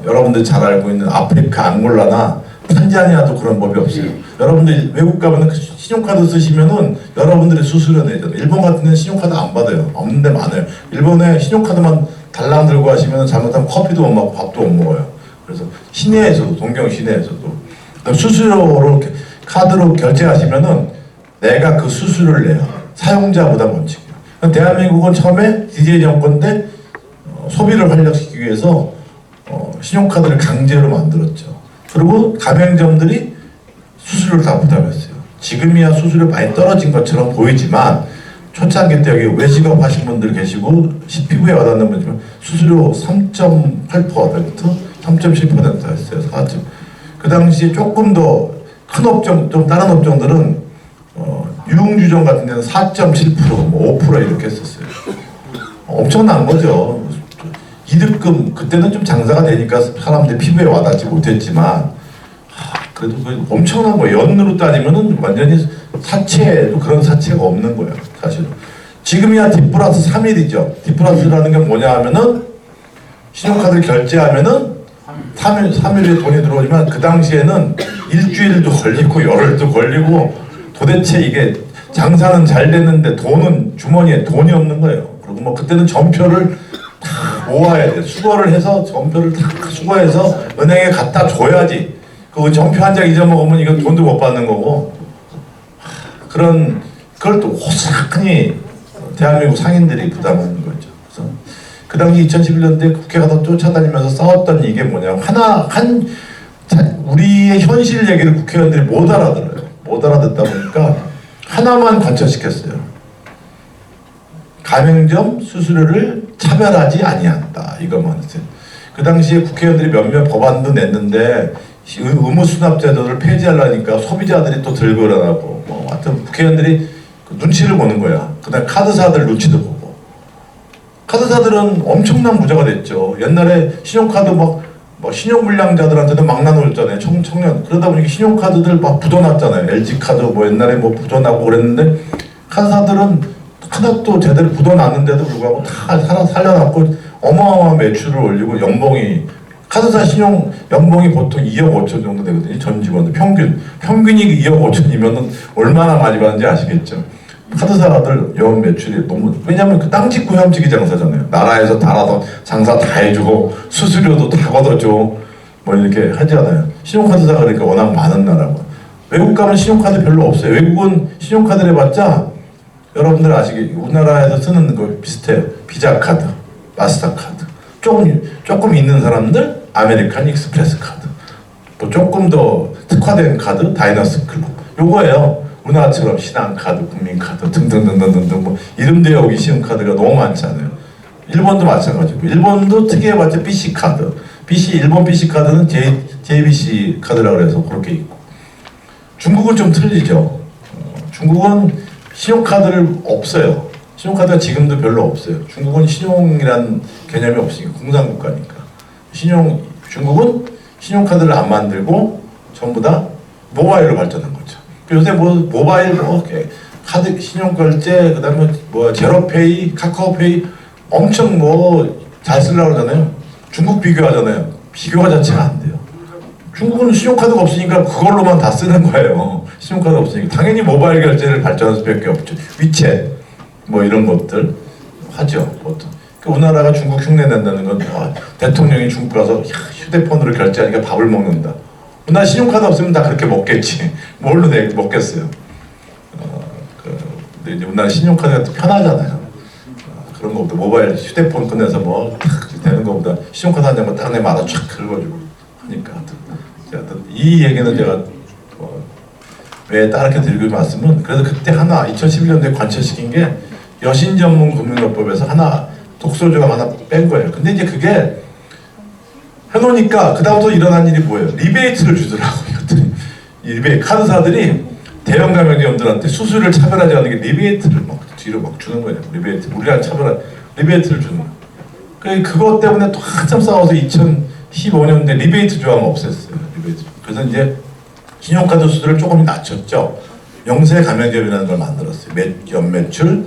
여러분들이 잘 알고 있는 아프리카 앙골라나 탄자니아도 그런 법이 없어요. 여러분들 외국 가면은 신용카드 쓰시면은 여러분들이 수수료 내잖아요. 일본 같은 데는 신용카드 안 받아요. 없는 데 많아요. 일본에 신용카드만 달랑 들고 하시면 잘못하면 커피도 못 먹고 밥도 못 먹어요. 그래서 시내에서도, 동경 시내에서도 수수료로 카드로 결제하시면은 내가 그 수수료를 내요. 사용자 부담 원칙이에요. 대한민국은 처음에 DJ 정권 때 소비를 활력시키기 위해서 신용카드를 강제로 만들었죠. 그리고 가맹점들이 수수료를 다 부담했어요. 지금이야 수수료 많이 떨어진 것처럼 보이지만 초창기 때 여기 외식업 하신 분들 계시고 피부에 와닿는 분이지만 수수료 3.8% 3.7% 했어요. 4점. 그 당시 조금 더 큰 업종, 좀 다른 업종들은 유흥주점 같은 데는 4.7%, 뭐 5% 이렇게 했었어요. 엄청난 거죠. 이득금, 그때는 좀 장사가 되니까 사람들이 피부에 와닿지 못했지만 그래도 엄청난 거예요. 연으로 따지면은 완전히 사채도 그런 사채가 없는 거예요. 사실은. 지금이야 D+3일이죠. D+라는 게 뭐냐 하면은 신용카드를 결제하면은 3일에 돈이 들어오지만 그 당시에는 일주일도 걸리고 열흘도 걸리고 도대체 이게 장사는 잘 됐는데 돈은 주머니에 돈이 없는 거예요. 그리고 뭐 그때는 전표를 다 모아야 돼. 수거를 해서 전표를 다 수거해서 은행에 갖다 줘야지. 그 전표 한 장 잊어먹으면 이건 돈도 못 받는 거고. 그걸 또 호삭하니 대한민국 상인들이 부담하는 거죠. 그래서 그 당시 2011년도에 국회 가서 쫓아다니면서 싸웠던 이게 뭐냐면 우리의 현실 얘기를 국회의원들이 못 알아들어요. 못 알아듣다 보니까 하나만 관철시켰어요. 가맹점 수수료를 차별하지 아니한다. 이것만 했어요. 그 당시에 국회의원들이 몇몇 법안도 냈는데 의무수납제도를 폐지하려니까 소비자들이 또 들고 일어나고 뭐 하여튼 국회의원들이 눈치를 보는 거야. 그 다음 카드사들 눈치도 보고. 카드사들은 엄청난 부자가 됐죠. 옛날에 신용카드 뭐 신용불량자들한테도 막 나눠줬잖아요. 청년. 그러다 보니까 신용카드들 막 부도났잖아요. LG카드 뭐 옛날에 뭐 부도나고 그랬는데 카드사들은 하나도 제대로 부도났는데도 불구하고 다 살려놨고 어마어마한 매출을 올리고 연봉이 카드사 신용 연봉이 보통 2억 5천 정도 되거든요. 전 직원들 평균이 2억 5천이면은 얼마나 많이 받는지 아시겠죠. 카드사들 연 매출이 너무 왜냐면 그 땅 짓고 혐지기 장사잖아요. 나라에서 달아서 장사 다 해주고 수수료도 다 걷어줘 뭐 이렇게 하잖아요. 신용카드사가 그러니까 워낙 많은 나라고. 외국 가면 신용카드 별로 없어요. 외국은 신용카드를 해봤자 여러분들 아시겠 우리나라에서 쓰는 거 비슷해요. 비자카드, 마스터카드. 조금 있는 사람들 아메리칸 익스프레스 카드. 또 조금 더 특화된 카드 다이너스 클럽. 요거예요. 우리나라처럼 신한카드, 국민카드 등등등등등 뭐 이름 대어오기 쉬운 카드가 너무 많잖아요. 일본도 마찬가지고 일본도 특이해봤자 BC카드. 일본 BC카드는 JBC 카드라고 해서 그렇게 있고 중국은 좀 틀리죠. 중국은 신용카드를 없어요. 신용카드가 지금도 별로 없어요. 중국은 신용이란 개념이 없으니까 공산국가니까 중국은 신용카드를 안 만들고 전부 다 모바일로 발전한 거죠. 요새 뭐 모바일 카드 신용결제 그다음에 뭐 제로페이, 카카오페이 엄청 뭐 잘 쓰려고 그러잖아요. 중국 비교하잖아요. 비교가 자체가 안 돼요. 중국은 신용카드가 없으니까 그걸로만 다 쓰는 거예요. 신용카드가 없으니까 당연히 모바일 결제를 발전할 수밖에 없죠. 위챗 뭐 이런 것들 하죠. 보통. 우리나라가 중국 흉내 낸다는 건 대통령이 중국 가서 휴대폰으로 결제하니까 밥을 먹는다. 우리나라 신용카드 없으면 다 그렇게 먹겠지. 뭘로 먹겠어요. 근데 이제 우리나라 신용카드가 편하잖아요. 그런 것보다 모바일 휴대폰 꺼내서 뭐 되는 것보다 신용카드 한 장만 딱 내면 알아 촥 긁어주고 하니까. 이 얘기는 제가 왜 따르게 드리고 말씀은 그래서 그때 하나 2011년도에 관철시킨 게 여신전문금융요법에서 하나 독소조항 하나 뺀 거예요. 근데 이제 그게 해놓으니까 그 다음부터 일어난 일이 뭐예요? 리베이트를 주더라고요. 리베이트 카드사들이 대형 가맹점들한테 수수료를 차별하지 않는 게 리베이트를 막 뒤로 막 주는 거예요. 리베이트 우리랑 차별한 리베이트를 주는 거예요. 그것 때문에 또 한참 싸워서 2015년대 리베이트 조항 없앴어요. 리베이트. 그래서 이제 신용카드 수수료를 조금 낮췄죠. 영세 가맹점이라는 걸 만들었어요. 연매출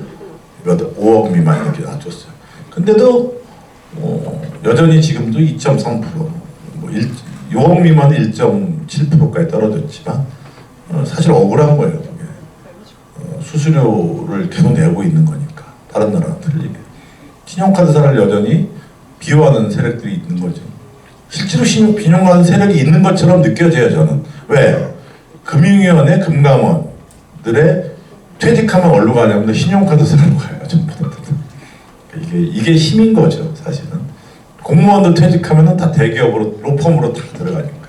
5억 미만 이렇게 낮췄어요. 근데도 여전히 지금도 2.3% 요억 미만은 1.7%까지 떨어졌지만 사실 억울한 거예요. 그게. 수수료를 계속 내고 있는 거니까 다른 나라랑 틀리게 신용카드사를 여전히 비호하는 세력들이 있는 거죠. 실제로 신용카드 세력이 있는 것처럼 느껴져요. 저는 왜 금융위원회 금감원들의 퇴직하면 어디로 가냐면 신용카드사로 가요. 전부 다. 이게 힘인 거죠. 사실은 공무원도 퇴직하면은 다 대기업으로 로펌으로 다 들어가니까.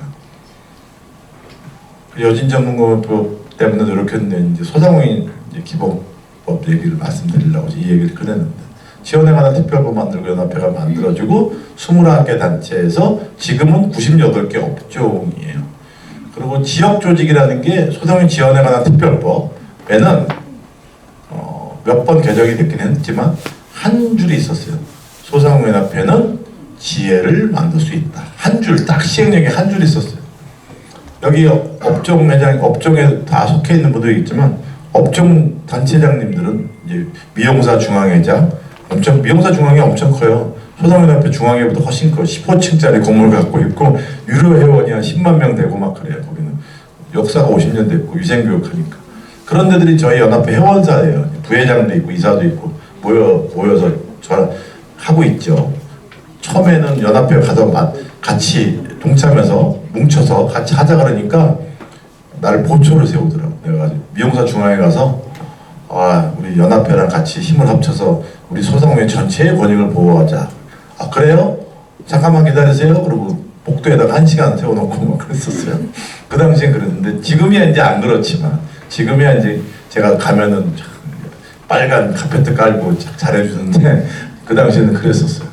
여진전문공업 때문에 노력했는데 이제 소상공인 이제 기본법 얘기를 말씀드리려고 이 얘기를 꺼냈는데 지원에 관한 특별법 만들고 연합회가 만들어지고 21개 단체에서 지금은 98개 업종이에요. 그리고 지역조직이라는 게 소상공인 지원에 관한 특별법에는 몇 번 개정이 됐긴 했지만 한 줄이 있었어요. 소상공인협회는 지혜를 만들 수 있다. 한 줄, 딱 시행령에 한 줄 있었어요. 여기 업종에 다 속해 있는 분들이 있지만 업종 단체장님들은 이제 미용사 중앙회장, 미용사 중앙회 엄청 커요. 소상공인협회 중앙회보다 훨씬 커요. 15층짜리 건물 갖고 있고 유료 회원이 한 10만 명 되고 막 그래요. 거기는 역사가 50년 됐고 위생교육하니까 그런 데들이 저희 연합회 회원사예요. 부회장도 있고 이사도 있고 모여서 하고 있죠. 처음에는 연합회 가서 같이 동참해서 뭉쳐서 같이 하자 그러니까 나를 보초를 세우더라고. 내가 미용사 중앙에 가서 우리 연합회랑 같이 힘을 합쳐서 우리 소상공인 전체의 권익을 보호하자. 그래요? 잠깐만 기다리세요. 그리고 복도에다가 1시간 세워놓고 막 그랬었어요. 그 당시엔 그랬는데 지금이야 이제 안 그렇지만 지금이야 이제 제가 가면은 빨간 카페트 깔고 잘해주는데 그 당시에는 그랬었어요.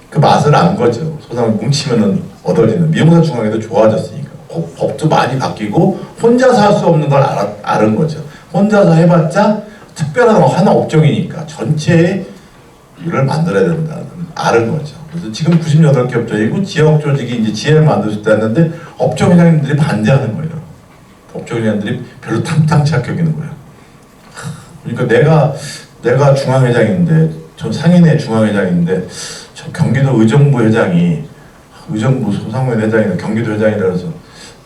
그 맛을 안 거죠. 소상공인 뭉치면은 얻어지는. 미용사 중앙에도 좋아졌으니까 법도 많이 바뀌고 혼자서 할 수 없는 걸 알은 거죠. 혼자서 해봤자 특별한 하나 업종이니까 전체의 일을 만들어야 된다는 알은 거죠. 그래서 지금 98개 업종이고 지역 조직이 이제 지혜를 만들 수 있다 했는데 업종 회장님들이 반대하는 거예요. 업종 회장님들이 별로 탐탁치 않게 여기는 거예요. 그러니까 내가 중앙회장인데 전 상인회 중앙회장인데 저 경기도 의정부 회장이 의정부 소상공인 회장이나 경기도 회장이라서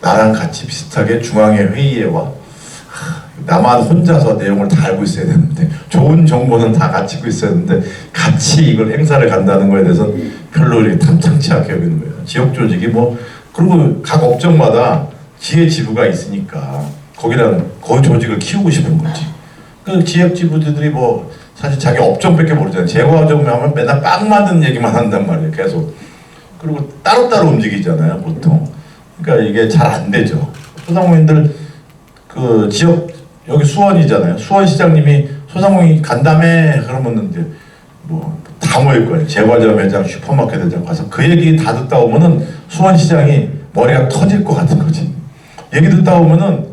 나랑 같이 비슷하게 중앙회 회의에 와. 나만 혼자서 내용을 다 알고 있어야 되는데 좋은 정보는 다 갖추고 있어야 되는데 같이 이걸 행사를 간다는 거에 대해서 별로 이렇게 탐탁치 않게 여기는 거예요. 지역 조직이 그리고 각 업종마다 지혜 지부가 있으니까 거기랑 그 조직을 키우고 싶은 거지. 그 지역 지부들이 사실 자기 업종밖에 모르잖아요. 제과점 하면 맨날 빵 만드는 얘기만 한단 말이에요. 계속. 그리고 따로따로 움직이잖아요. 보통. 그러니까 이게 잘 안 되죠. 소상공인들 그 지역 여기 수원이잖아요. 수원시장님이 소상공인 간다며 그러면 이제 다 모일 거예요. 제과점 회장, 슈퍼마켓 회장 가서 그 얘기 다 듣다 오면은 수원시장이 머리가 터질 것 같은 거지. 얘기 듣다 보면은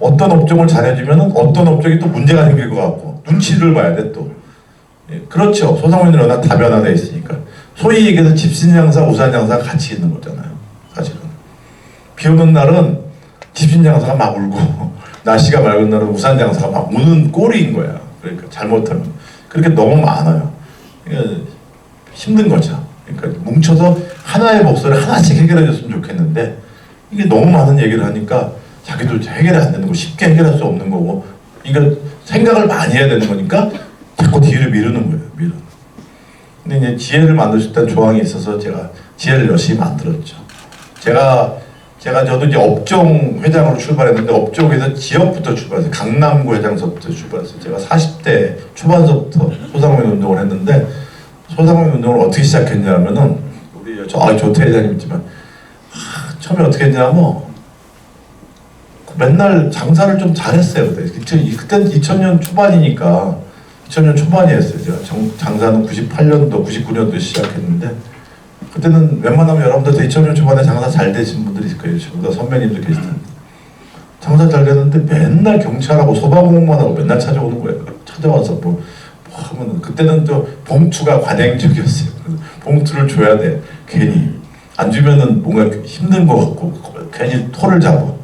어떤 업종을 잘해주면은 어떤 업종이 또 문제가 생길 것 같고 눈치를 봐야 돼 또. 그렇죠. 소상공인들 워낙 다변화되어 있으니까. 소위 얘기해서 집신장사, 우산장사가 같이 있는 거잖아요. 사실은. 비 오는 날은 집신장사가 막 울고 날씨가 맑은 날은 우산장사가 막 우는 꼴인 거야. 그러니까 잘못하면. 그렇게 너무 많아요. 그러니까 힘든 거죠. 그러니까 뭉쳐서 하나의 목소리를 하나씩 해결해 줬으면 좋겠는데 이게 너무 많은 얘기를 하니까 자기도 해결이 안 되는 거 쉽게 해결할 수 없는 거고 이거 생각을 많이 해야 되는 거니까 자꾸 뒤를 미루는 거예요. 근데 이제 지혜를 만들 수 있다는 조항이 있어서 제가 지혜를 열심히 만들었죠. 저도 이제 업종 회장으로 출발했는데 업종에서 지역부터 출발했어요. 강남구 회장서부터 출발했어요. 제가 40대 초반서부터 소상공인 운동을 했는데 소상공인 운동을 어떻게 시작했냐면은 우리 조태 회장님 있지만 처음에 어떻게 했냐면 맨날 장사를 좀 잘했어요. 그때는 2000년 초반이니까 2000년 초반이었어요. 제가 장사는 98년도, 99년도 시작했는데 그때는 웬만하면 여러분들도 2000년 초반에 장사 잘 되신 분들이 있을 거예요. 저보다 선배님들 계실 텐데 장사 잘 되는데 맨날 경찰하고 소방공무원 하고 맨날 찾아오는 거예요. 찾아와서 하면 그때는 또 봉투가 관행적이었어요. 그래서 봉투를 줘야 돼. 괜히 안 주면은 뭔가 힘든 거 같고 괜히 토를 잡아.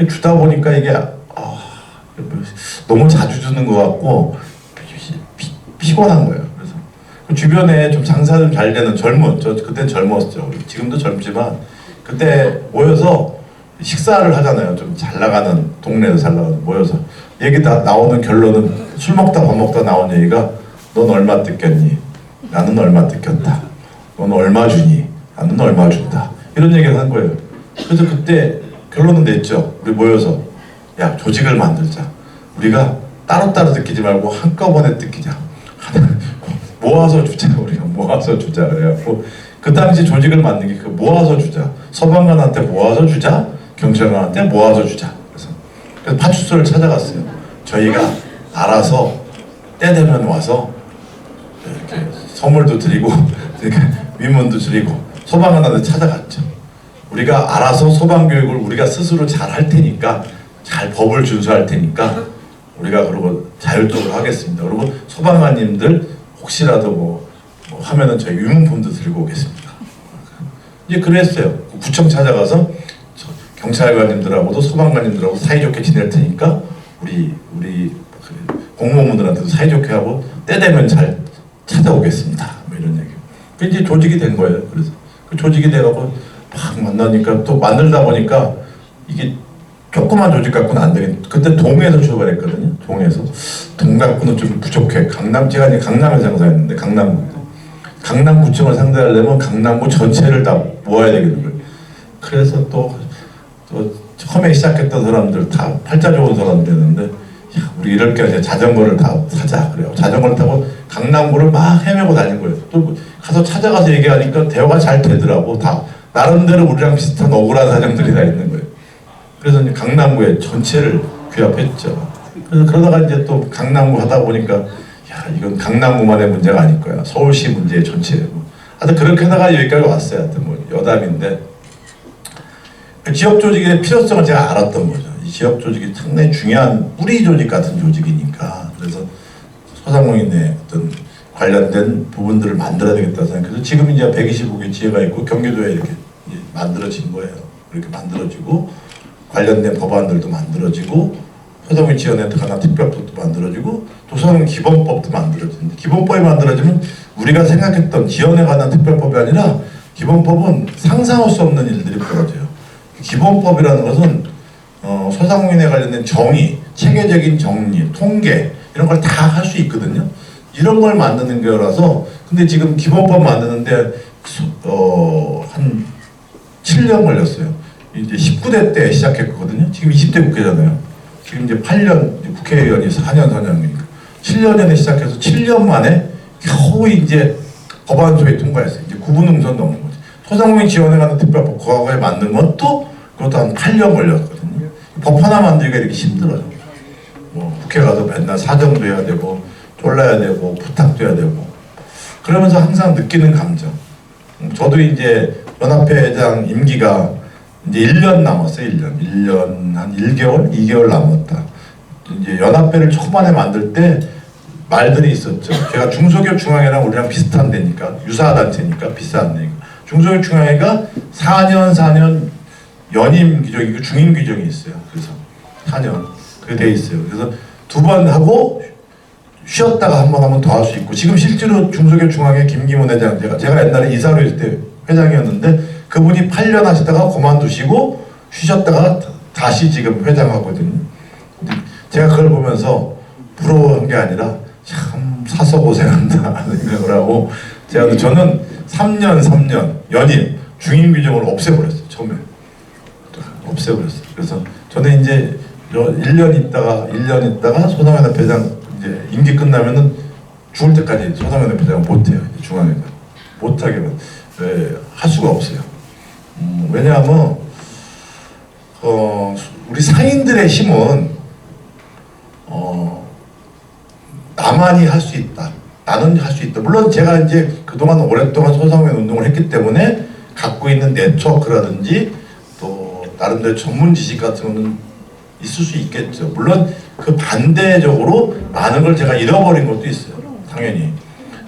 주다 보니까 이게 너무 자주 주는 것 같고 피곤한 거예요. 그래서 그 주변에 좀 장사 좀 잘 되는 저 그때 젊었죠. 지금도 젊지만 그때 모여서 식사를 하잖아요. 좀 잘 나가는 동네에서 잘 나가는 모여서 얘기 다 나오는 결론은 술 먹다 밥 먹다 나온 얘기가 넌 얼마 뜯겼니? 나는 얼마 뜯겼다. 넌 얼마 주니? 나는 얼마 준다. 이런 얘기를 한 거예요. 그래서 그때 결론은 냈죠. 우리 모여서 야 조직을 만들자. 우리가 따로따로 뜯기지 말고 한꺼번에 뜯기자. 모아서 주자. 우리가 모아서 주자. 그래갖고 그 당시 조직을 만든 게 그 모아서 주자. 서방관한테 모아서 주자. 경찰관한테 모아서 주자. 그래서 파출소를 찾아갔어요. 저희가 알아서 때 되면 와서 이렇게 선물도 드리고 위문도 드리고 소방관한테 찾아갔죠. 우리가 알아서 소방교육을 우리가 스스로 잘 할 테니까 잘 법을 준수할 테니까 우리가 그러고 자율적으로 하겠습니다. 그리고 소방관님들 혹시라도 뭐 하면은 저희 위문품도 들고 오겠습니다. 이제 그랬어요. 구청 찾아가서 경찰관님들하고도 소방관님들하고 사이좋게 지낼 테니까 우리 공무원분들한테도 사이좋게 하고 때 되면 잘 찾아오겠습니다. 뭐 이런 얘기. 그 이제 조직이 된 거예요. 그래서 그 조직이 돼가고 막 만나니까 또 만들다 보니까 이게 조그만 조직 갖고는 안 되겠. 그때 동에서 출발했거든요. 동에서 동 갖고는 좀 부족해. 제가 이제 강남을 상사했는데 강남구청을 상대하려면 강남구 전체를 다 모아야 되겠는 거예요. 그래서 또 처음에 시작했던 사람들 다 팔자 좋은 사람들이었는데 야, 우리 이럴 게 자전거를 다 사자 그래요. 자전거를 타고 강남구를 막 헤매고 다닌 거예요. 또 가서 찾아가서 얘기하니까 대화가 잘 되더라고. 다 나름대로 우리랑 비슷한 억울한 사정들이 다 있는 거예요. 그래서 이제 강남구의 전체를 규합했죠. 그래서 그러다가 이제 또 강남구 하다 보니까 야 이건 강남구만의 문제가 아닐 거야. 서울시 문제 전체. 하여튼 그렇게 하다가 여기까지 왔어요. 하여튼 뭐 여담인데 지역 조직의 필요성을 제가 알았던 거죠. 이 지역 조직이 상당히 중요한 뿌리 조직 같은 조직이니까 그래서 소상공인의 어떤 관련된 부분들을 만들어야 되겠다 생각해서 지금 이제 125개 지회가 있고 경기도에 이렇게 만들어진 거예요. 그렇게 만들어지고 관련된 법안들도 만들어지고 소상공인 지원에 관한 특별법도 만들어지고 또 소상공인 기본법도 만들어지는데 기본법이 만들어지면 우리가 생각했던 지원에 관한 특별법이 아니라 기본법은 상상할 수 없는 일들이 벌어져요. 기본법이라는 것은 소상공인에 관련된 정의, 체계적인 정리, 통계 이런 걸 다 할 수 있거든요. 이런 걸 만드는 거라서 근데 지금 기본법 만드는데 한 7년 걸렸어요. 이제 19대 때 시작했거든요. 지금 20대 국회잖아요. 지금 이제 8년 이제 국회의원이 4년 선임이니까 7년 전에 시작해서 7년 만에 겨우 이제 법안 소위 통과했어요. 이제 구분응선 넘은 거지. 소상공인 지원에 관한 특별법 과거에 만든 것도 그것도 한 8년 걸렸거든요. 법 하나 만들기가 이렇게 힘들어요. 뭐 국회 가서 맨날 사정도 해야 되고 졸라야 되고 부탁도 해야 되고 그러면서 항상 느끼는 감정. 저도 이제 연합회장 임기가 이제 1년 남았어요. 1년 한 1개월, 2개월 남았다. 이제 연합회를 초반에 만들 때 말들이 있었죠. 제가 중소기업중앙회랑 우리랑 비슷한 데니까 유사 단체니까 비슷한 데니까 중소기업중앙회가 4년 연임 규정이고 중임 규정이 있어요. 그래서 4년 그게 돼 있어요. 그래서 2번 하고 쉬었다가 한 번 하면 더 할 수 있고 지금 실제로 중소기업중앙회 김기문 회장 제가 옛날에 이사로 있을 때 회장이었는데 그분이 8년 하시다가 그만두시고 쉬셨다가 다시 지금 회장하거든요. 제가 그걸 보면서 부러운 게 아니라 참 사서 고생한다 하는 생각을 하고 저는 3년 연임 중임 규정을 없애버렸어요. 처음에 없애버렸어요. 그래서 저는 이제 1년 있다가 소상회의회장 이제 임기 끝나면은 죽을 때까지 소상회의회장 못해요. 중앙회가 못하게는 할 수가 없어요. 왜냐하면 우리 상인들의 힘은 나만이 할 수 있다. 나는 할 수 있다. 물론 제가 이제 그동안 오랫동안 소상공인 운동을 했기 때문에 갖고 있는 네트워크라든지 또 나름대로 전문 지식 같은 거는 있을 수 있겠죠. 물론 그 반대적으로 많은 걸 제가 잃어버린 것도 있어요. 당연히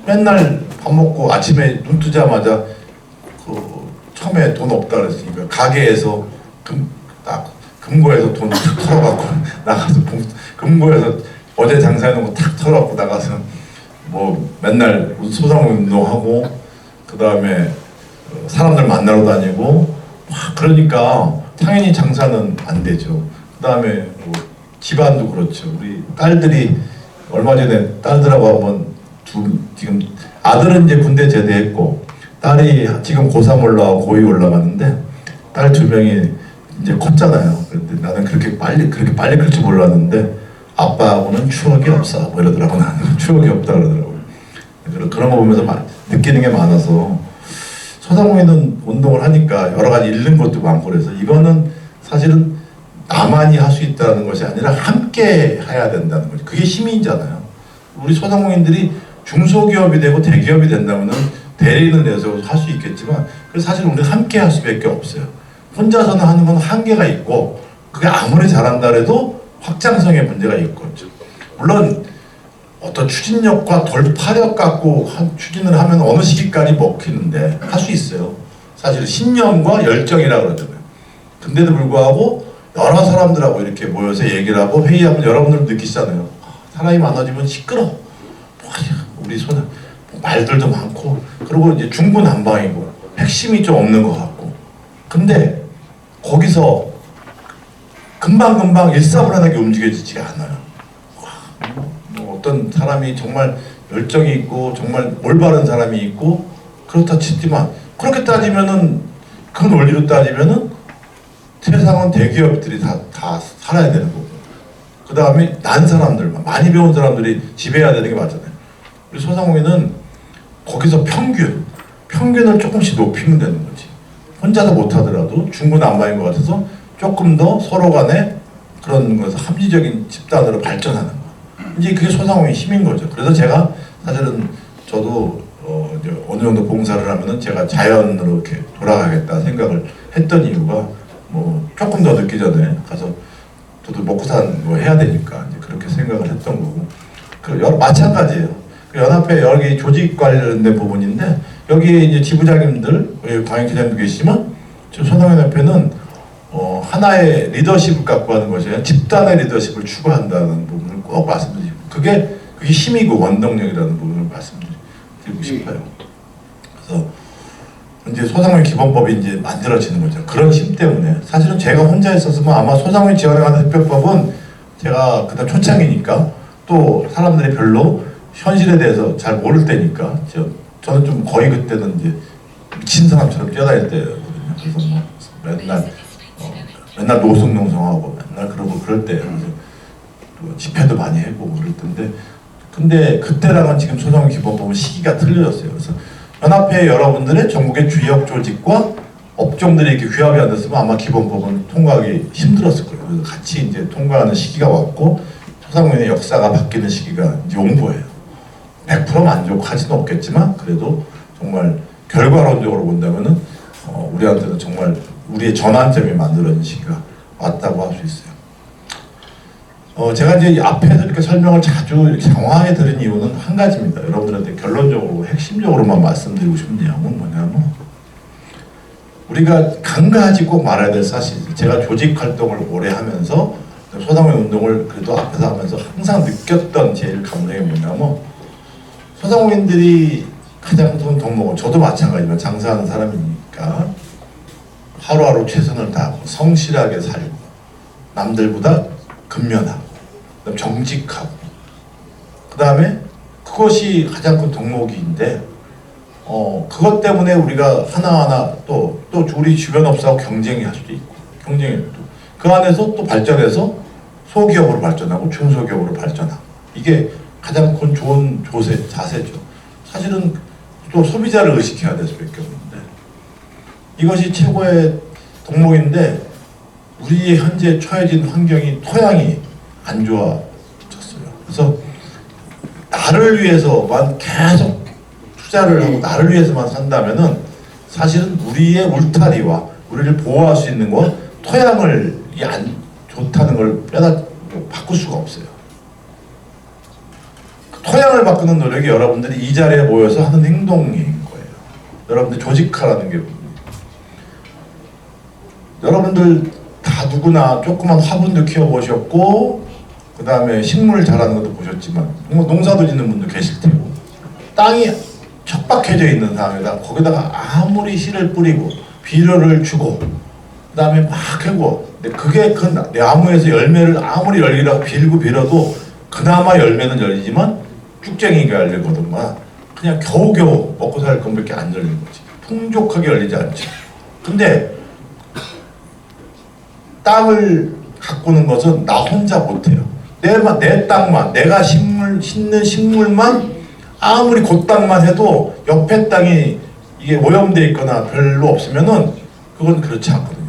맨날 밥 먹고 아침에 눈 뜨자마자 처음에 돈 없다 그랬으니까 가게에서 금고에서 돈 탁 털어갖고 나가서 금고에서 어제 장사해놓은 거 탁 털어갖고 나가서 뭐 맨날 소상공인 운동하고 그 다음에 사람들 만나러 다니고 막 그러니까 당연히 장사는 안 되죠. 그 다음에 뭐 집안도 그렇죠. 우리 딸들이 얼마 전에 딸들하고 한번 지금 아들은 이제 군대 제대했고 딸이 지금 고3 올라가고 고2 올라가는데 딸 2명이 이제 컸잖아요. 근데 나는 그렇게 빨리 클 줄 몰랐는데 아빠하고는 추억이 없어 뭐 이러더라고. 나는 추억이 없다 그러더라고요. 그런 거 보면서 느끼는 게 많아서 소상공인은 운동을 하니까 여러 가지 잃는 것도 많고 그래서 이거는 사실은 나만이 할 수 있다는 것이 아니라 함께 해야 된다는 거죠. 그게 힘이잖아요. 우리 소상공인들이 중소기업이 되고 대기업이 된다면은 대리는 내서 할 수 있겠지만 그래서 사실 우리는 함께 할 수밖에 없어요. 혼자서는 하는 건 한계가 있고 그게 아무리 잘한다 해도 확장성에 문제가 있거든요. 물론 어떤 추진력과 돌파력 갖고 추진을 하면 어느 시기까지 먹히는데 할 수 있어요. 사실 신념과 열정이라고 그러잖아요. 근데도 불구하고 여러 사람들하고 이렇게 모여서 얘기를 하고 회의하면 여러분들 느끼시잖아요. 사람이 많아지면 시끄러. 우리 말들도 많고 그리고 이제 중구난방이고 핵심이 좀 없는 것 같고 근데 거기서 금방금방 일사불란하게 움직여지지가 않아요. 뭐 어떤 사람이 정말 열정이 있고 정말 올바른 사람이 있고 그렇다 치지만 그렇게 따지면은 그 논리로 따지면은 세상은 대기업들이 다 살아야 되는 거고 그 다음에 난 사람들만 많이 배운 사람들이 지배해야 되는 게 맞잖아요. 우리 소상공인은 거기서 평균을 조금씩 높이면 되는 거지. 혼자서 못하더라도 중구난방인 것 같아서 조금 더 서로 간에 그런 것을 합리적인 집단으로 발전하는 거. 이제 그게 소상공인의 힘인 거죠. 그래서 제가 사실은 저도 이제 어느 정도 봉사를 하면은 제가 자연으로 이렇게 돌아가겠다 생각을 했던 이유가 뭐 조금 더 늦기 전에 가서 저도 먹고 산 뭐 해야 되니까 이제 그렇게 생각을 했던 거고 마찬가지예요. 그 연합회 여기 조직 관련된 부분인데 여기에 이제 지부장님들 광역회장도 계시지만 소상공인협회는 하나의 리더십을 갖고 하는 것이 아니라 집단의 리더십을 추구한다는 부분을 꼭 말씀드리고 그게 힘이고 원동력이라는 부분을 말씀드리고 싶어요. 그래서 이제 소상공인 기본법이 이제 만들어지는 거죠. 그런 힘 때문에 사실은 제가 혼자 있었으면 아마 소상공인 지원하는 대표법은 제가 그다음 초창이니까 또 사람들이 별로 현실에 대해서 잘 모를 때니까 저는 좀 거의 그때는 이제 미친 사람처럼 뛰어다닐 때거든요. 그래서 뭐 맨날 노송노송하고 맨날 그러고 그럴 때 집회도 많이 하고 그럴 텐데 근데 그때랑은 지금 소상공인 기본법은 시기가 틀려졌어요. 그래서 연합회 여러분들의 전국의 주역 조직과 업종들이 이렇게 규합이 안 됐으면 아마 기본법은 통과하기 힘들었을 거예요. 그래서 같이 이제 통과하는 시기가 왔고 소상공인의 역사가 바뀌는 시기가 이제 온 거예요. 100% 만족하지는 없겠지만 그래도 정말 결과론적으로 본다면은 우리한테는 정말 우리의 전환점이 만들어진 시기가 왔다고 할 수 있어요. 제가 이제 앞에서 이렇게 설명을 자주 이렇게 장황하게 드린 이유는 한 가지입니다. 여러분들한테 결론적으로 핵심적으로만 말씀드리고 싶은 내용은 뭐냐면 우리가 한 가지 꼭 말해야 될 사실이 제가 조직 활동을 오래 하면서 소상공인 운동을 그래도 앞에서 하면서 항상 느꼈던 제일 감동이 뭐냐면 소상공인들이 가장 큰 덕목은 저도 마찬가지지만 장사하는 사람이니까 하루하루 최선을 다하고 성실하게 살고 남들보다 근면하고 정직하고 그 다음에 그것이 가장 큰 덕목인데 그것 때문에 우리가 하나하나 또 우리 주변 업사하고 경쟁이 할 수도 있고 경쟁이 그 안에서 또 발전해서 소기업으로 발전하고 중소기업으로 발전하고 이게 가장 큰 좋은 자세죠. 사실은 또 소비자를 의식해야 될 수밖에 없는데 이것이 최고의 덕목인데 우리의 현재 처해진 환경이 토양이 안 좋아졌어요. 그래서 나를 위해서만 계속 투자를 하고 나를 위해서만 산다면은 사실은 우리의 울타리와 우리를 보호할 수 있는 건 토양을 안 좋다는 걸 바꿀 수가 없어요. 토양을 바꾸는 노력이 여러분들이 이 자리에 모여서 하는 행동인 거예요. 여러분들 조직화라는 게 여러분들 다 누구나 조그만 화분도 키워보셨고 그 다음에 식물 자라는 것도 보셨지만 농사도 짓는 분도 계실 테고 땅이 척박해져 있는 상황에다 거기다가 아무리 씨를 뿌리고 비료를 주고 그다음에 막 하고 근데 그게 그 나무에서 열매를 아무리 열리라고 빌고 빌어도 그나마 열매는 열리지만 쭉쟁이가 열리거든만 그냥 겨우겨우 먹고 살 것밖에 안 열리는 거지. 풍족하게 열리지 않죠. 근데 땅을 가꾸는 것은 나 혼자 못해요. 내 땅만, 내가 심는 식물만 아무리 그 땅만 해도 옆에 땅이 이게 오염돼 있거나 별로 없으면은 그건 그렇지 않거든요.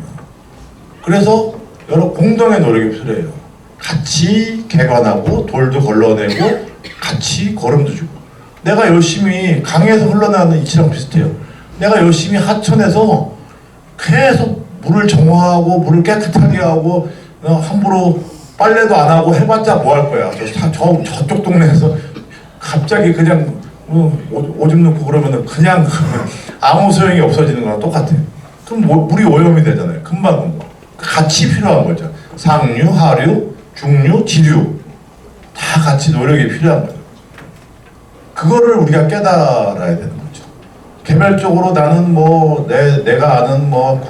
그래서 여러 공동의 노력이 필요해요. 같이 개관하고 돌도 걸러내고 같이 거름도 주고. 내가 열심히 강에서 흘러나오는 이치랑 비슷해요. 내가 열심히 하천에서 계속 물을 정화하고 물을 깨끗하게 하고 함부로 빨래도 안 하고 해봤자 뭐 할 거야. 저쪽 동네에서 갑자기 그냥 오줌 넣고 그러면은 그냥 아무 소용이 없어지는 거랑 똑같아. 그럼 물이 오염이 되잖아요. 금방 같이 필요한 거죠. 상류, 하류, 중류, 지류 다 같이 노력이 필요한 거죠. 그거를 우리가 깨달아야 되는 거죠. 개별적으로 나는 뭐 내가 아는 뭐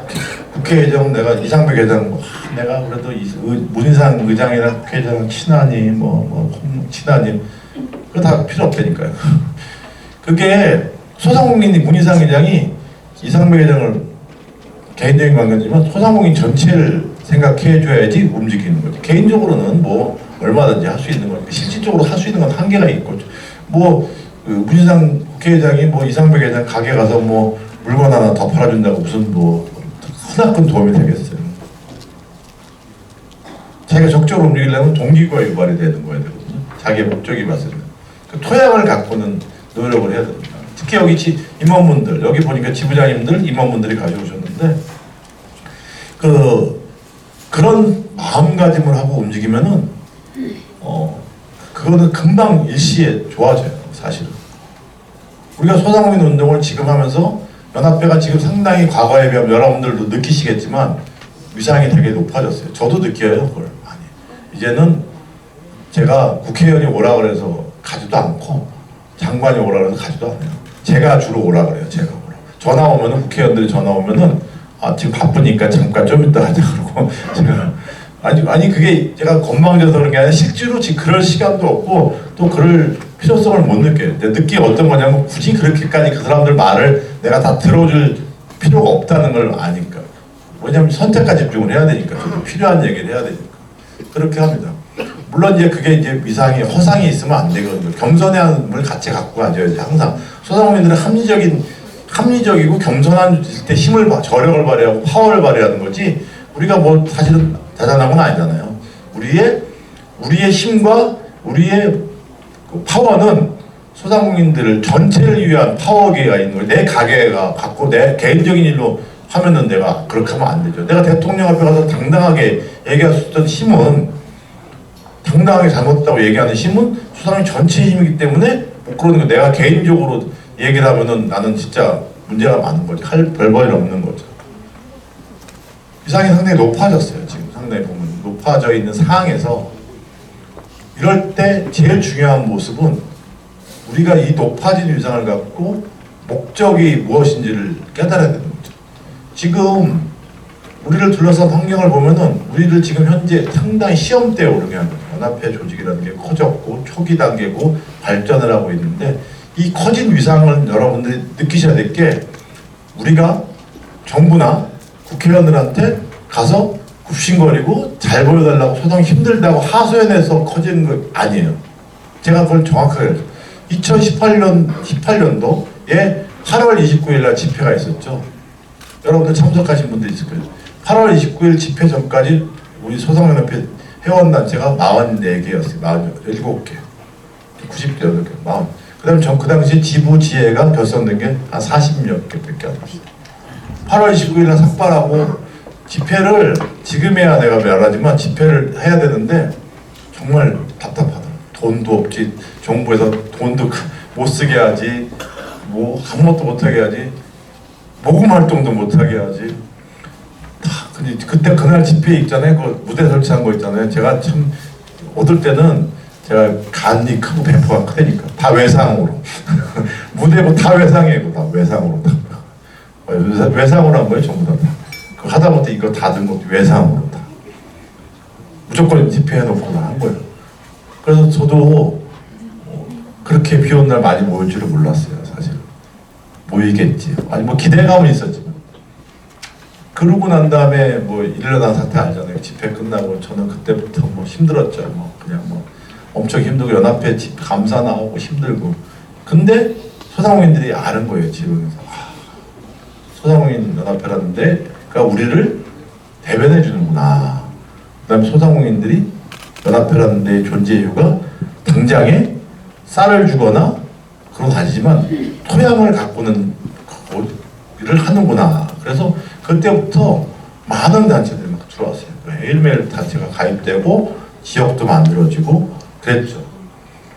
국회의장 내가 이상백 의장 내가 그래도 문희상 의장이랑 국회의장 친하니 친하니 그거 다 필요 없다니까요. 그게 소상공인이 문희상 의장이 이상백 의장을 개인적인 관계지만 소상공인 전체를 생각해 줘야지 움직이는 거죠. 개인적으로는 뭐 얼마든지 할 수 있는 거니까 실질적으로 할 수 있는 건 한계가 있고 뭐 문희상 국회의장이 뭐 이상백 의장 가게 가서 뭐 물건 하나 더 팔아준다고 무슨 뭐 크나큰 도움이 되겠어요. 자기가 적극적으로 움직이려면 동기가 유발이 되는 거야 되거든요. 자기의 목적이 봤을 때. 그 토양을 갖고는 노력을 해야 됩니다. 특히 여기 임원분들, 여기 보니까 지부장님들, 임원분들이 가져오셨는데 그런 마음가짐을 하고 움직이면은 그거는 금방 일시에 좋아져요. 사실은. 우리가 소상공인 운동을 지금 하면서 연합회가 지금 상당히 과거에 비하면 여러분들도 느끼시겠지만 위상이 되게 높아졌어요. 저도 느껴요. 그걸 많이. 이제는 제가 국회의원이 오라 그래서 가지도 않고 장관이 오라 그래서 가지도 않아요. 제가 주로 오라 그래요. 제가 오라. 전화 오면은 국회의원들이 전화 오면은 지금 바쁘니까 잠깐 좀 이따 하자 그러고 제가 아니 그게 제가 건방져서 그런 게 아니라 실제로 지금 그럴 시간도 없고 또 그럴 필요성을 못 느껴요. 느끼기 어떤 거냐면 굳이 그렇게까지 그 사람들 말을 내가 다 들어줄 필요가 없다는 걸 아니까. 왜냐면 선택과 집중을 해야 되니까. 저도 필요한 얘기를 해야 되니까. 그렇게 합니다. 물론 이제 그게 이제 위상이 허상이 있으면 안 되거든요. 겸손함을 같이 갖고 가져야지. 항상 소상공인들은 합리적이고 겸손한 때 저력을 발휘하고 파워를 발휘하는 거지. 우리가 뭐 사실은 대단한 건 아니잖아요. 우리의 힘과 우리의 파워는 소상공인들을 전체를 위한 파워기가 있는 거예요. 내 가게가 갖고 내 개인적인 일로 하면은 내가 그렇게 하면 안 되죠. 내가 대통령 앞에 가서 당당하게 얘기할 수 있던 힘은 당당하게 잘못했다고 얘기하는 힘은 소상공인 전체의 힘이기 때문에 그러는 거 내가 개인적으로 얘기를 하면은 나는 진짜 문제가 많은 거지. 할 별볼일 없는 거죠. 위상이 상당히 높아졌어요. 지금 상당히 보면 높아져 있는 상황에서 이럴 때 제일 중요한 모습은 우리가 이 높아진 위상을 갖고 목적이 무엇인지를 깨달아야 되는 거죠. 지금 우리를 둘러싼 환경을 보면은 우리를 지금 현재 상당히 시험대에 오르게 하는 거죠. 연합회 조직이라는 게 커졌고 초기 단계고 발전을 하고 있는데 이 커진 위상을 여러분들이 느끼셔야 될 게 우리가 정부나 국회의원들한테 가서 굽신거리고 잘 보여달라고 소당 힘들다고 하소연해서 커지는 거 아니에요. 제가 그걸 정확하게 알죠. 2018년도에 8월 29일 날 집회가 있었죠. 여러분들 참석하신 분들 있을 거예요. 8월 29일 집회 전까지 우리 소상연합회 회원단체가 44개였어요. 47개. 98개. 40. 그 다음에 그 당시 지부 지회가 결성된 게 한 40몇 개밖에 안 됐어요. 8월 29일 날 삭발하고 집회를 지금해야 내가 말하지만 집회를 해야 되는데 정말 답답하다. 돈도 없지. 정부에서 돈도 못 쓰게 하지. 뭐 아무것도 못하게 하지. 모금 활동도 못하게 하지. 그때 그날 집회 있잖아요. 그 무대 설치한 거 있잖아요. 제가 참 얻을 때는 제가 간이 크고 배포가 크다니까 다 외상으로 무대 뭐 다 외상이고 다 외상으로 다 외상으로 한 거예요 전부 다. 그 하다못해 이거 다 든 것도 외상으로 다 무조건 TP 해놓고 다 한 거예요. 그래서 저도 그렇게 비 오는 날 많이 모일 줄은 몰랐어요 사실. 모이겠지. 아니 뭐 기대감은 있었지만. 그러고 난 다음에 뭐 일어난 사태 알잖아요. 집회 끝나고 저는 그때부터 뭐 힘들었죠. 뭐 그냥 뭐 엄청 힘들고 연합회 집 감사 나오고 힘들고. 근데 소상공인들이 아는 거예요 지역에서. 소상공인 연합회라는 데가 우리를 대변해 주는구나. 그다음에 소상공인들이 연합회라는 데의 존재 이유가 당장에 쌀을 주거나 그러고 다니지만 토양을 가꾸는 일을 하는구나. 그래서 그때부터 많은 단체들이 막 들어왔어요. 매일매일 단체가 가입되고 지역도 만들어지고 그랬죠.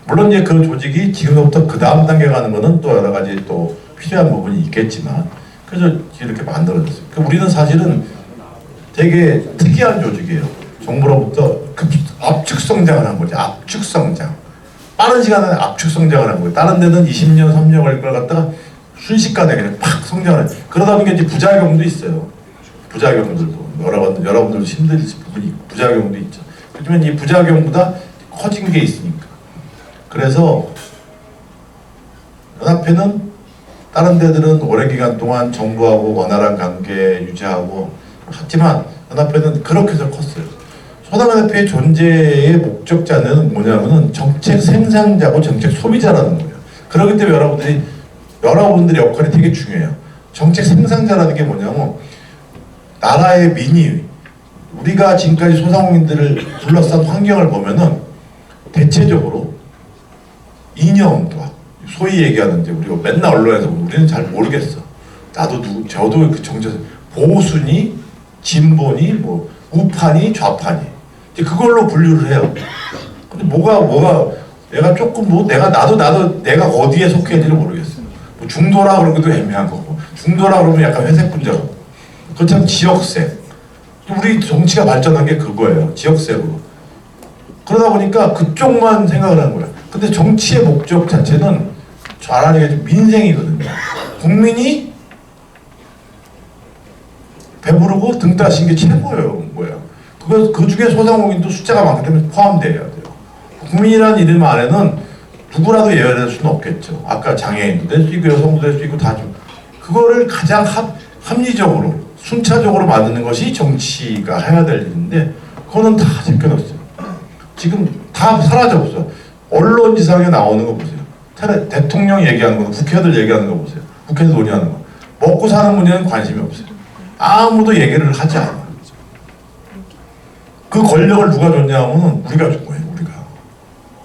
물론 이제 그 조직이 지금부터 그 다음 단계 가는 거는 또 여러 가지 또 필요한 부분이 있겠지만 그래서 이렇게 만들어졌어요. 우리는 사실은 되게 특이한 조직이에요. 정부로부터 압축 성장을 한 거죠. 압축 성장. 빠른 시간에 압축 성장을 한 거예요. 다른 데는 20년, 3년 걸릴 걸 갖다가 순식간에 그냥 팍 성장을 해요. 그러다 보니까 이제 부작용도 있어요. 부작용들도 여러분들도 힘들 부분이 있고 부작용도 있죠. 하지만 이 부작용보다 커진 게 있으니까. 그래서 연합회는 다른 데들은 오랜 기간 동안 정부하고 원활한 관계 유지하고 하지만 연합회는 그렇게 해서 컸어요. 소상연합회의 존재의 목적자는 뭐냐면은 정책 생산자고 정책 소비자라는 거예요. 그렇기 때문에 여러분들의 역할이 되게 중요해요. 정책 생산자라는 게 뭐냐면 나라의 민의, 우리가 지금까지 소상공인들을 둘러싼 환경을 보면은 대체적으로 이념과 소위 얘기하는 이제 우리가 맨날 언론에서 우리는 잘 모르겠어. 저도 그 정책 보수니 진보니 뭐 우파니 좌파니 이제 그걸로 분류를 해요. 근데 뭐가 내가 조금 내가 어디에 속해 있는지 모르겠어요. 뭐 중도라 그런 것도 애매한 거고 중도라 그러면 약간 회색 분자고 그렇다면 지역색. 우리 정치가 발전한 게 그거예요. 지역색으로. 그러다 보니까 그쪽만 생각을 하는 거예요. 근데 정치의 목적 자체는 잘 아는 게 민생이거든요. 국민이 배부르고 등 따신 게 최고예요. 그 중에 소상공인도 숫자가 많기 때문에 포함되어야 돼요. 국민이라는 이름 안에는 누구라도 예외될 수는 없겠죠. 아까 장애인도 될 수 있고 여성도 될 수 있고 다 좀. 그거를 가장 합리적으로 순차적으로 만드는 것이 정치가 해야 될 일인데 그거는 다 제껴놨어요. 지금 다 사라져버렸어. 언론지상에 나오는 거 보세요. 대통령 얘기하는 거, 국회의원들 얘기하는 거 보세요. 국회에서 논의하는 거. 먹고 사는 문제는 관심이 없어요. 아무도 얘기를 하지 않아요. 그 권력을 누가 줬냐 하면 우리가 준 거예요.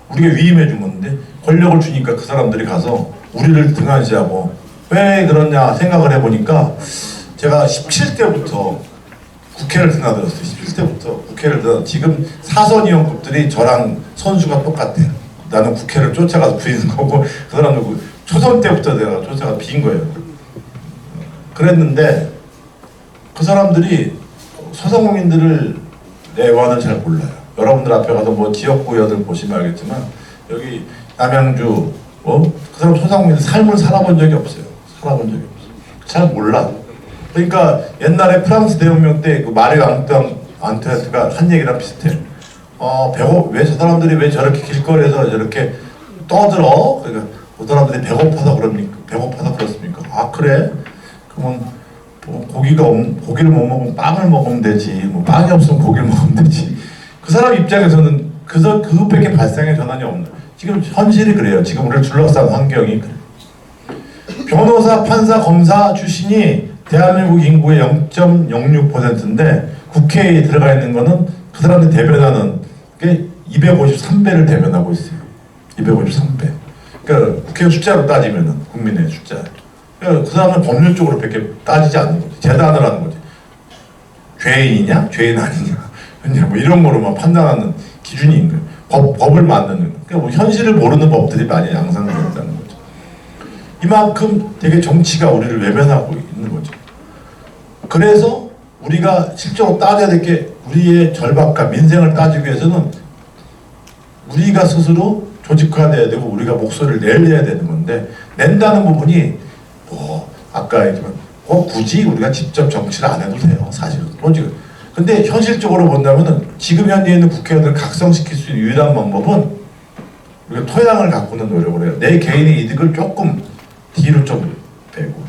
우리가 위임해 준 건데 권력을 주니까 그 사람들이 가서 우리를 등한시하고 왜 그러냐 생각을 해보니까 제가 17대부터 국회를 드나들었어요. 17대부터 국회를 드나 지금 사선의원급들이 저랑 선수가 똑같아요. 나는 국회를 쫓아가서 부리는 거고 그 사람도 초선 때부터 내가 쫓아가서 비인 거예요. 그랬는데 그 사람들이 소상공인들을 내와는 잘 몰라요. 여러분들 앞에 가서 뭐 지역구 의원들 보시면 알겠지만 여기 남양주 그 사람 소상공인들 삶을 살아본 적이 없어요. 잘 몰라. 그러니까 옛날에 프랑스 대혁명 때 그 마리 앙투아네트가 한 얘기랑 비슷해. 왜 저 사람들이 왜 저렇게 길거리에서 저렇게 떠들어? 그러니까 그 사람들이 배고파서 그렇습니까? 아 그래? 그러면 고기를 못 먹으면 빵을 먹으면 되지. 뭐 빵이 없으면 고기를 먹으면 되지. 그 사람 입장에서는 그것밖에 발상의 전환이 없는. 지금 현실이 그래요. 지금 우리를 둘러싼 환경이 그래. 변호사, 판사, 검사 출신이 대한민국 인구의 0.06%인데 국회에 들어가 있는 거는 그 사람들이 대변하는 게 253배를 대변하고 있어요. 253배. 그러니까 국회 숫자로 따지면은 국민의 숫자. 그러니까 그 사람은 법률적으로 밖에 따지지 않는 거지. 재단을 하는 거지. 죄인이냐? 죄인 아니냐? 뭐 이런 거로만 판단하는 기준인 거예요. 법을 만드는 거예요. 그러니까 뭐 현실을 모르는 법들이 많이 양상되었다는 거죠. 이만큼 되게 정치가 우리를 외면하고 있는 거죠. 그래서 우리가 실적으로 따져야 될 게 우리의 절박과 민생을 따지기 위해서는 우리가 스스로 조직화돼야 되고 우리가 목소리를 내야 되는 건데 낸다는 부분이 뭐 아까 얘기했지만 굳이 우리가 직접 정치를 안 해도 돼요. 사실은. 근데 현실적으로 본다면은 지금 현재 있는 국회의원들을 각성시킬 수 있는 유일한 방법은 우리가 토양을 가꾸는 노력을 해요. 내 개인의 이득을 조금 뒤로 좀 빼고.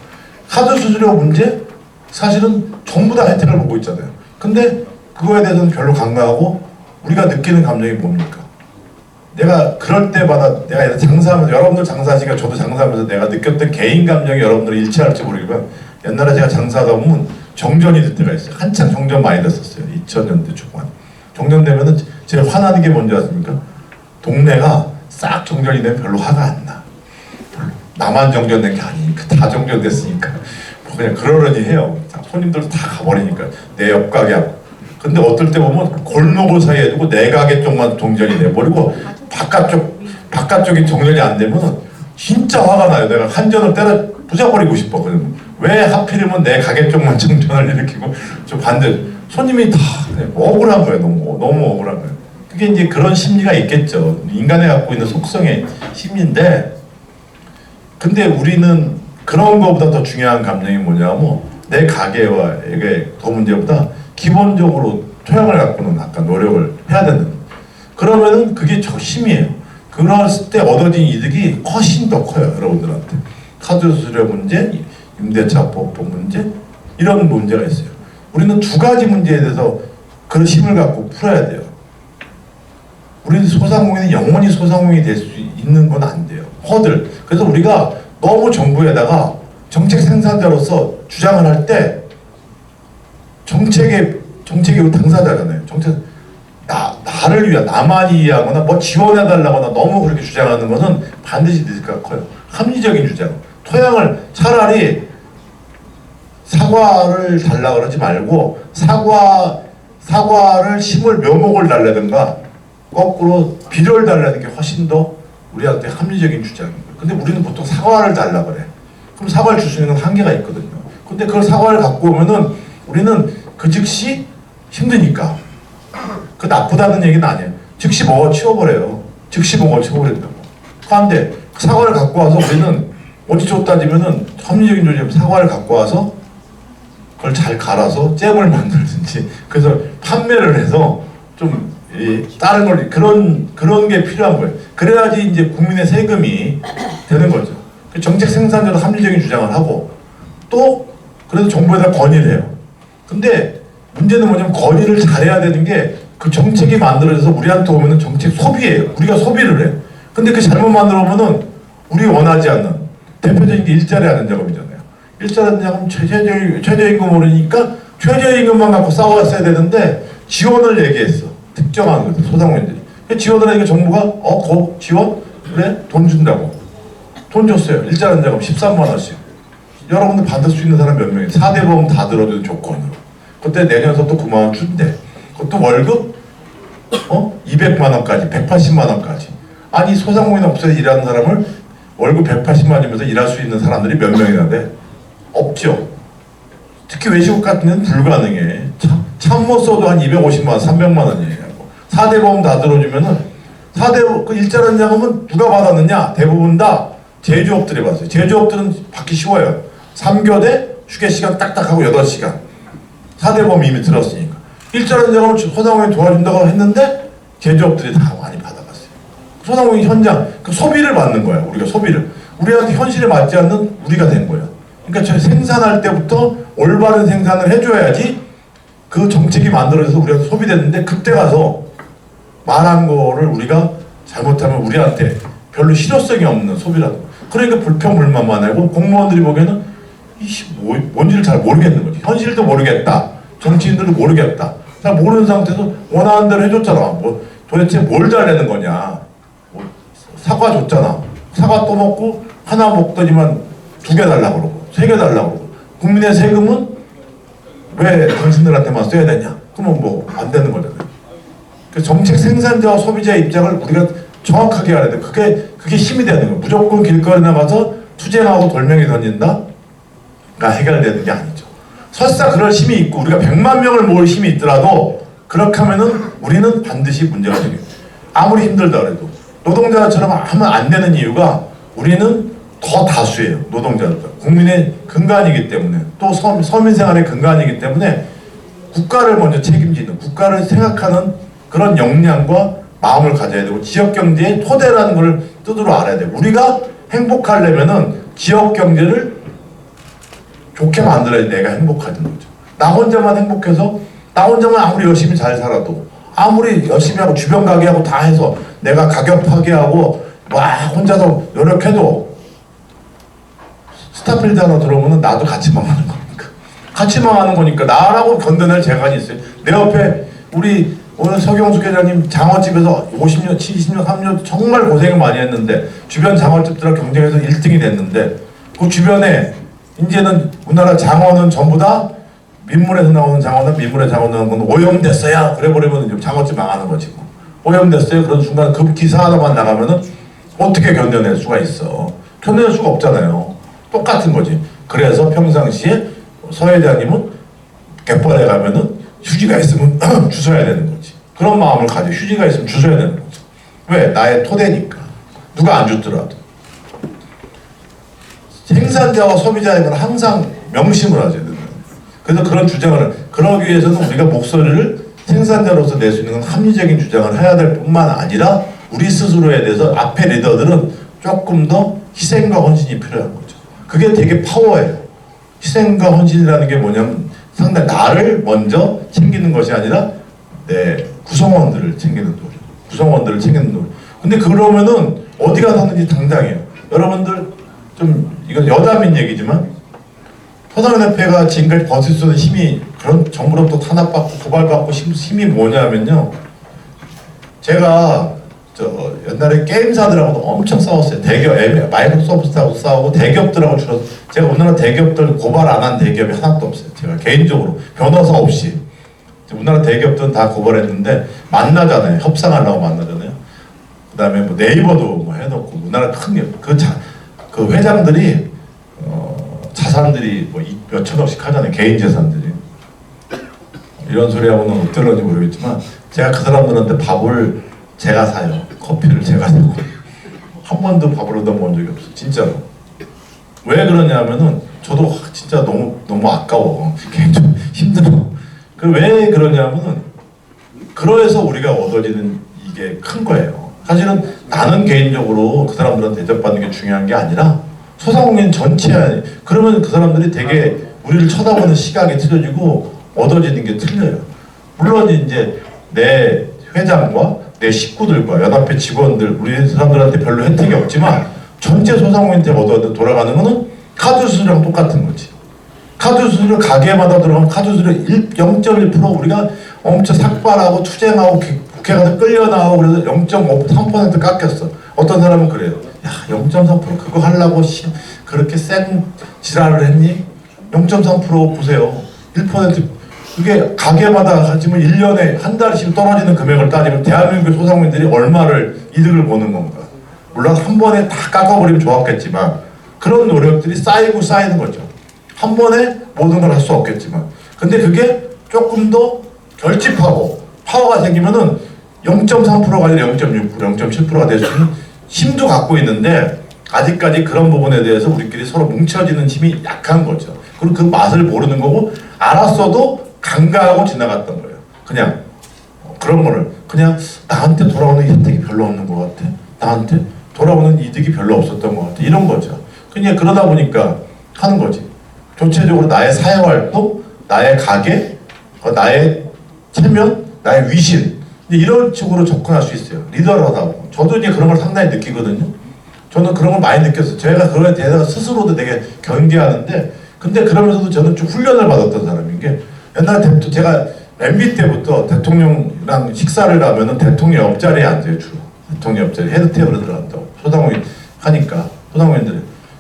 카드 수수료 문제 사실은 전부 다 혜택을 보고 있잖아요. 근데 그거에 대해서는 별로 간과하고 우리가 느끼는 감정이 뭡니까? 내가 그럴 때마다 내가 장사하면서 여러분들 장사하시니까 저도 장사하면서 내가 느꼈던 개인 감정이 여러분들이 일치할지 모르겠지만 옛날에 제가 장사하다 보면 정전이 될 때가 있어요. 한창 정전 많이 됐었어요. 2000년대 초반. 정전 되면은 제가 화나는 게 뭔지 아십니까? 동네가 싹 정전이 되면 별로 화가 안 나. 나만 정전된 게 아니니까 다 정전됐으니까 뭐 그냥 그러려니 해요. 손님들도 다 가버리니까 내 옆 가게하고. 근데 어떨 때 보면 골목을 사이에 두고 내 가게 쪽만 정전이 돼버리고 바깥쪽이 정전이 안 되면 진짜 화가 나요. 내가 한전을 때려 부숴버리고 싶어. 왜 하필이면 내 가게 쪽만 정전을 일으키고 저 반대 손님이 다 억울한 거예요. 너무 억울한 거예요. 그게 이제 그런 심리가 있겠죠. 인간이 갖고 있는 속성의 심리인데 근데 우리는 그런 거보다 더 중요한 감정이 뭐냐면 내 가게와 이게 더 문제보다 기본적으로 토양을 가꾸는 아까 노력을 해야 되는 거예요. 그러면은 그게 저 힘이에요. 그랬을 때 얻어진 이득이 훨씬 더 커요. 여러분들한테. 카드 수수료 문제, 임대차법법 문제 이런 문제가 있어요. 우리는 두 가지 문제에 대해서 그런 힘을 갖고 풀어야 돼요. 우리 소상공인은 영원히 소상공인이 될 수 있는 건 안 돼요. 허들. 그래서 우리가 너무 정부에다가 정책 생산자로서 주장을 할 때 정책의 당사자잖아요. 나를 위한 나만 이해하거나 뭐 지원해달라거나 너무 그렇게 주장하는 것은 반드시 리스크가 커요. 합리적인 주장. 토양을 차라리 사과를 달라 그러지 말고 사과를 심을 묘목을 달라든가 거꾸로 비료를 달라는 게 훨씬 더 우리한테 합리적인 주장인 거예요. 근데 우리는 보통 사과를 달라 그래. 그럼 사과를 줄 수 있는 건 한계가 있거든요. 근데 그걸 사과를 갖고 오면은 우리는 그 즉시 힘드니까 그 나쁘다는 얘기는 아니에요. 즉시 먹어 치워버려요. 즉시 먹어 치워버린다고. 그런데 사과를 갖고 와서 우리는 어디 좀 따지면은 합리적인 조짐 사과를 갖고 와서 그걸 잘 갈아서 잼을 만들든지 그래서 판매를 해서 좀 다른 걸 그런 게 필요한 거예요. 그래야지 이제 국민의 세금이 되는 거죠. 정책 생산자도 합리적인 주장을 하고 또 그래도 정부에다 건의를 해요. 근데 문제는 뭐냐면 건의를 잘해야 되는 게 그 정책이 만들어져서 우리한테 오면은 정책 소비예요. 우리가 소비를 해요. 근데 그 잘못 만들어 오면은 우리 원하지 않는 대표적인 게 일자리 하는 작업이잖아요. 일자리 하는 작업은 최저임금 오르니까 최저임금만 갖고 싸웠어야 되는데 지원을 얘기했어. 특정한 것들 소상공인들이. 지원을 하니까 정부가 지원? 그래? 돈 준다고. 돈 줬어요. 일자리 하는 작업 13만 원씩. 여러분들 받을 수 있는 사람 몇 명이에요? 4대 보험 다 들어주는 조건으로. 그때 내년서도 9만 원 준대. 그것도 월급 200만 원까지 180만 원까지. 아니 소상공인 업소에서 일하는 사람을 월급 180만 원 주면서 일할 수 있는 사람들이 몇 명이나 돼? 없죠. 특히 외식업 같은 데는 불가능해. 참못 써도 한 250만 원, 300만 원이에요. 4대 보험 다 들어주면은 4대 그 일자리 자금은 누가 받았느냐? 대부분 다 제조업들이 받았어요. 제조업들은 받기 쉬워요. 3교대 휴게시간 딱딱하고 8시간. 4대 보험 이미 들었으니까. 일자리 자금을 소상공인이 도와준다고 했는데 제조업들이 다 많이 받아갔어요. 소상공인 현장 그 소비를 받는 거야. 우리가 소비를. 우리한테 현실에 맞지 않는 우리가 된 거야. 그러니까 저 생산할 때부터 올바른 생산을 해줘야지 그 정책이 만들어져서 우리가 소비됐는데 그때 가서 말한 거를 우리가 잘못하면 우리한테 별로 실효성이 없는 소비라는 거. 그러니까 불평불만만 하고 공무원들이 보기에는 뭔지를 잘 모르겠는 거지. 현실도 모르겠다. 정치인들도 모르겠다. 잘 모르는 상태에서 원하는 대로 해줬잖아. 도대체 뭘 달라는 거냐. 사과 줬잖아. 사과 또 먹고 하나 먹더니만 2개 달라고 그러고 3개 달라고 그러고 국민의 세금은 왜 당신들한테만 써야 되냐? 그러면 안 되는 거잖아요. 그 정책 생산자와 소비자의 입장을 우리가 정확하게 알아야 돼. 그게 힘이 되는 거예요. 무조건 길거리 나가서 투쟁하고 돌멩이 던진다가 해결되는 게 아니죠. 설사 그럴 힘이 있고 우리가 100만 명을 모을 힘이 있더라도 그렇게 하면은 우리는 반드시 문제가 생겨요. 아무리 힘들다 그래도. 노동자처럼 하면 안 되는 이유가 우리는 더 다수예요. 노동자들. 국민의 근간이기 때문에 또 서민 생활의 근간이기 때문에 국가를 먼저 책임지는, 국가를 생각하는 그런 역량과 마음을 가져야 되고 지역 경제의 토대라는 걸 뜻으로 알아야 돼요. 우리가 행복하려면은 지역 경제를 좋게 만들어야 내가 행복하는 거죠. 나 혼자만 행복해서 나 혼자만 아무리 열심히 잘 살아도 아무리 열심히 하고 주변 가게하고 다 해서 내가 가격 파괴하고 막 혼자서 노력해도 스타필드 하나 들어오면 나도 같이 망하는 거니까. 같이 망하는 거니까 나라고 건드낼 재간이 있어요. 내 옆에 우리 오늘 서경숙 회장님 장어집에서 50년, 70년, 3년 정말 고생을 많이 했는데 주변 장어집들하고 경쟁해서 1등이 됐는데 그 주변에 이제는 우리나라 장어는 전부 다 민물에서 나오는 장어는 민물에 장어 나오는 건 오염됐어야 그래버리면 장어집 망하는 거지. 오염됐어요. 그런 순간 그 기사 하나만 나가면은 어떻게 견뎌낼 수가 있어. 견뎌낼 수가 없잖아요. 똑같은 거지. 그래서 평상시에 서 회장님은 갯벌에 가면은 휴지가 있으면 주워야 되는 거지. 그런 마음을 가지고 휴지가 있으면 주워야 되는 거지. 왜? 나의 토대니까. 누가 안 주더라도. 생산자와 소비자의 건 항상 명심을 하셔야 되는 거예요. 그래서 그런 주장을, 그러기 위해서는 우리가 목소리를 생산자로서 낼 수 있는 합리적인 주장을 해야 될 뿐만 아니라 우리 스스로에 대해서 앞에 리더들은 조금 더 희생과 헌신이 필요한 거죠. 그게 되게 파워예요. 희생과 헌신이라는 게 뭐냐면 상당히 나를 먼저 챙기는 것이 아니라 내 구성원들을 챙기는 노력. 구성원들을 챙기는 노력. 근데 그러면은 어디 가서든지 당당해요. 여러분들 좀 이건 여담인 얘기지만 서당협회가 지금까지 버틸 수 있는 힘이 그런 정부로부터 탄압받고 고발받고 힘이 뭐냐면요. 제가 옛날에 게임사들하고도 엄청 싸웠어요. 대기업, 마이크로소프트하고 싸우고 대기업들하고 주로 제가 우리나라 대기업들 고발 안 한 대기업이 하나도 없어요. 제가 개인적으로 변호사 없이 우리나라 대기업들은 다 고발했는데 만나잖아요. 협상하려고 만나잖아요. 그 다음에 뭐 네이버도 뭐 해놓고 우리나라 큰 그 회장들이 자산들이 뭐 몇천억씩 하잖아요. 개인 재산들이. 이런 소리하고는 어떨런지 모르겠지만 제가 그 사람들한테 밥을 제가 사요. 커피를 제가 사고 한 번도 밥을 얻어먹은 적이 없어요. 진짜로. 왜 그러냐면은 저도 진짜 너무 아까워. 개인적으로 힘들어. 왜 그러냐면은 그래서 우리가 얻어지는 이게 큰 거예요. 사실은 나는 개인적으로 그 사람들한테 대접받는 게 중요한 게 아니라 소상공인 전체 그러면 그 사람들이 되게 우리를 쳐다보는 시각이 틀려지고 얻어지는 게 틀려요. 물론 이제 내 회장과 내 식구들과 연합회 직원들 우리 사람들한테 별로 혜택이 없지만 전체 소상공인한테 돌아가는 거는 카드 수수료랑 똑같은 거지. 카드 수수료 가게마다 들어가면 카드 수수료 0.1% 우리가 엄청 삭발하고 투쟁하고 국회 가서 끌려나오고 그래서 0.3% 깎였어. 어떤 사람은 그래요. 야 0.3% 그거 하려고 그렇게 센 지랄을 했니? 0.3% 보세요. 1% 그게 가게마다 하지만 1년에 한 달씩 떨어지는 금액을 따지면 대한민국 소상공인들이 얼마를 이득을 보는 건가. 물론 한 번에 다 깎아버리면 좋았겠지만 그런 노력들이 쌓이고 쌓이는 거죠. 한 번에 모든 걸 할 수 없겠지만 근데 그게 조금 더 결집하고 파워가 생기면은 0.3%가 아니라 0.6%, 0.7%가 될 수 있는 힘도 갖고 있는데 아직까지 그런 부분에 대해서 우리끼리 서로 뭉쳐지는 힘이 약한 거죠. 그리고 그 맛을 모르는 거고 알았어도 간과하고 지나갔던 거예요. 그냥 그런 거를 그냥 나한테 돌아오는 혜택이 별로 없는 것 같아. 나한테 돌아오는 이득이 별로 없었던 것 같아. 이런 거죠. 그냥 그러다 보니까 하는 거지. 전체적으로 나의 사회활동, 나의 가게, 나의 체면, 나의 위신 이런 식으로 접근할 수 있어요. 리더라고. 저도 이제 그런 걸 상당히 느끼거든요. 저는 그런 걸 많이 느꼈어요. 제가 그거에 대해서 스스로도 되게 경계하는데 근데 그러면서도 저는 좀 훈련을 받았던 사람인 게 옛날에 제가 MB 때부터 대통령이랑 식사를 하면은 대통령 옆자리에 앉아요. 주로. 대통령 옆자리 헤드 테이블에 들어간다고. 소상공인 하니까 소상공인들이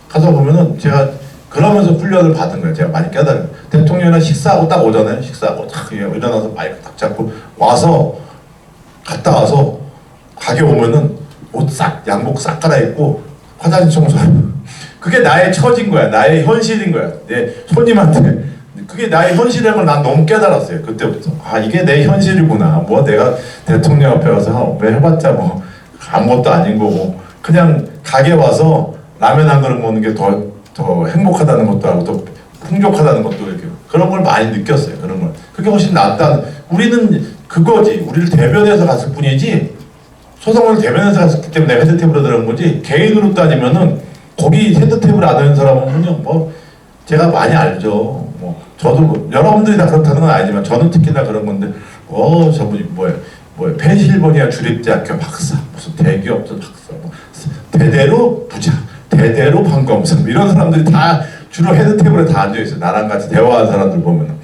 가서 보면은 제가 그러면서 훈련을 받은 거예요. 제가 많이 깨달은. 대통령이랑 식사하고 딱 오잖아요. 식사하고 딱 일어나서 마이크 딱 잡고 와서 갔다 와서 가게 오면은 옷 싹 양복 싹 갈아입고 화장실 청소하고 그게 나의 처진 거야. 나의 현실인 거야. 내 손님한테 그게 나의 현실이라는 걸 난 너무 깨달았어요. 그때부터. 아, 이게 내 현실이구나. 뭐 내가 대통령 앞에 와서 왜 해봤자 뭐 아무것도 아닌 거고, 그냥 가게 와서 라면 한 그릇 먹는 게 더 행복하다는 것도 알고 또 풍족하다는 것도 이렇게 그런 걸 많이 느꼈어요. 그런 걸. 그게 훨씬 낫다. 우리는 그거지. 우리를 대변해서 갔을 뿐이지, 소상공인을 대변해서 갔기 때문에 내가 헤드테이블에 들어간 거지, 개인으로 따지면은 거기 헤드테이블 안 하는 사람은 그냥 뭐 제가 많이 알죠. 뭐 저도 뭐 여러분들이 다 그렇다는 건 아니지만 저는 특히나 그런 건데, 저분이 뭐예요? 펜실버니아 주립대학교 박사, 무슨 대기업도 박사, 뭐 대대로 부자, 대대로 판검사, 이런 사람들이 다 주로 헤드테이블에 다 앉아 있어요. 나랑 같이 대화하는 사람들 보면은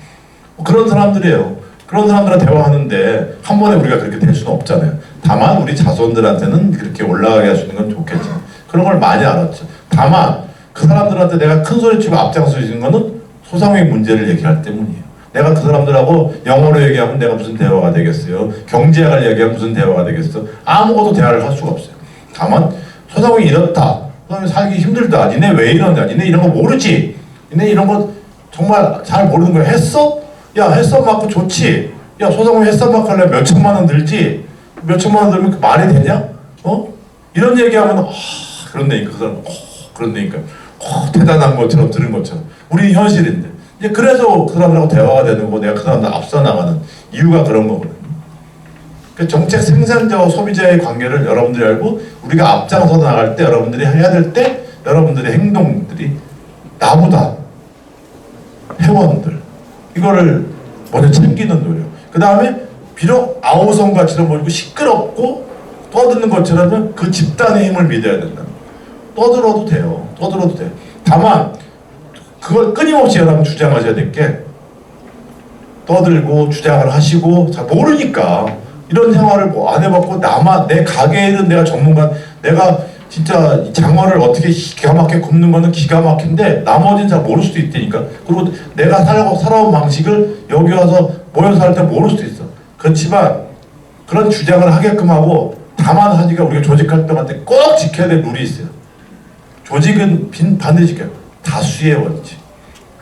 뭐 그런 사람들이에요. 그런 사람들과 대화하는데 한 번에 우리가 그렇게 될 수는 없잖아요. 다만 우리 자손들한테는 그렇게 올라가게 할 수 있는 건 좋겠지. 그런 걸 많이 알았죠. 다만 그 사람들한테 내가 큰 소리 치고 앞장서 있는 거는 소상공인 문제를 얘기할 때문이에요. 내가 그 사람들하고 영어로 얘기하면 내가 무슨 대화가 되겠어요? 경제학을 얘기하면 무슨 대화가 되겠어? 아무것도 대화를 할 수가 없어요. 다만 소상공인이 이렇다, 소상공인 살기 힘들다, 니네 왜 이러냐, 니네 이런 거 모르지, 니네 이런 거 정말 잘 모르는 거야. 했어? 야, 햇선 맞고 좋지. 야, 소상공인 햇선 맞고 하려면 몇 천만 원 들지. 몇 천만 원 들면 그 말이 되냐? 이런 얘기하면 그런데니까 그 사람 그런데니까 대단한 것처럼 들은 것처럼. 우리 현실인데. 이제 그래서 그 사람들하고 대화가 되는 거고, 내가 그 사람들 앞서 나가는 이유가 그런 거거든요. 그 정책 생산자와 소비자의 관계를 여러분들이 알고, 우리가 앞장서 나갈 때, 여러분들이 해야 될 때, 여러분들의 행동들이 나보다 회원들 이거를 먼저 챙기는 노력. 그 다음에 비록 아우성같이도 보이고 시끄럽고 떠드는 것처럼 그 집단의 힘을 믿어야 된다. 떠들어도 돼요. 떠들어도 돼. 다만 그걸 끊임없이 여러분 주장하셔야 될 게, 떠들고 주장을 하시고 잘 모르니까 이런 생활을 뭐 안 해봤고, 나만 내 가게 일은 내가 전문가, 내가 진짜 장어를 어떻게 기가 막히게 굽는 거는 기가 막힌데 나머지는 잘 모를 수도 있다니까. 그리고 내가 살아온 방식을 여기 와서 모여서 할 때 모를 수도 있어. 그렇지만 그런 주장을 하게끔 하고, 다만 하니까 우리가 조직 활동할 때 꼭 지켜야 될 룰이 있어요. 조직은 반드시 지켜요. 다수의 원칙.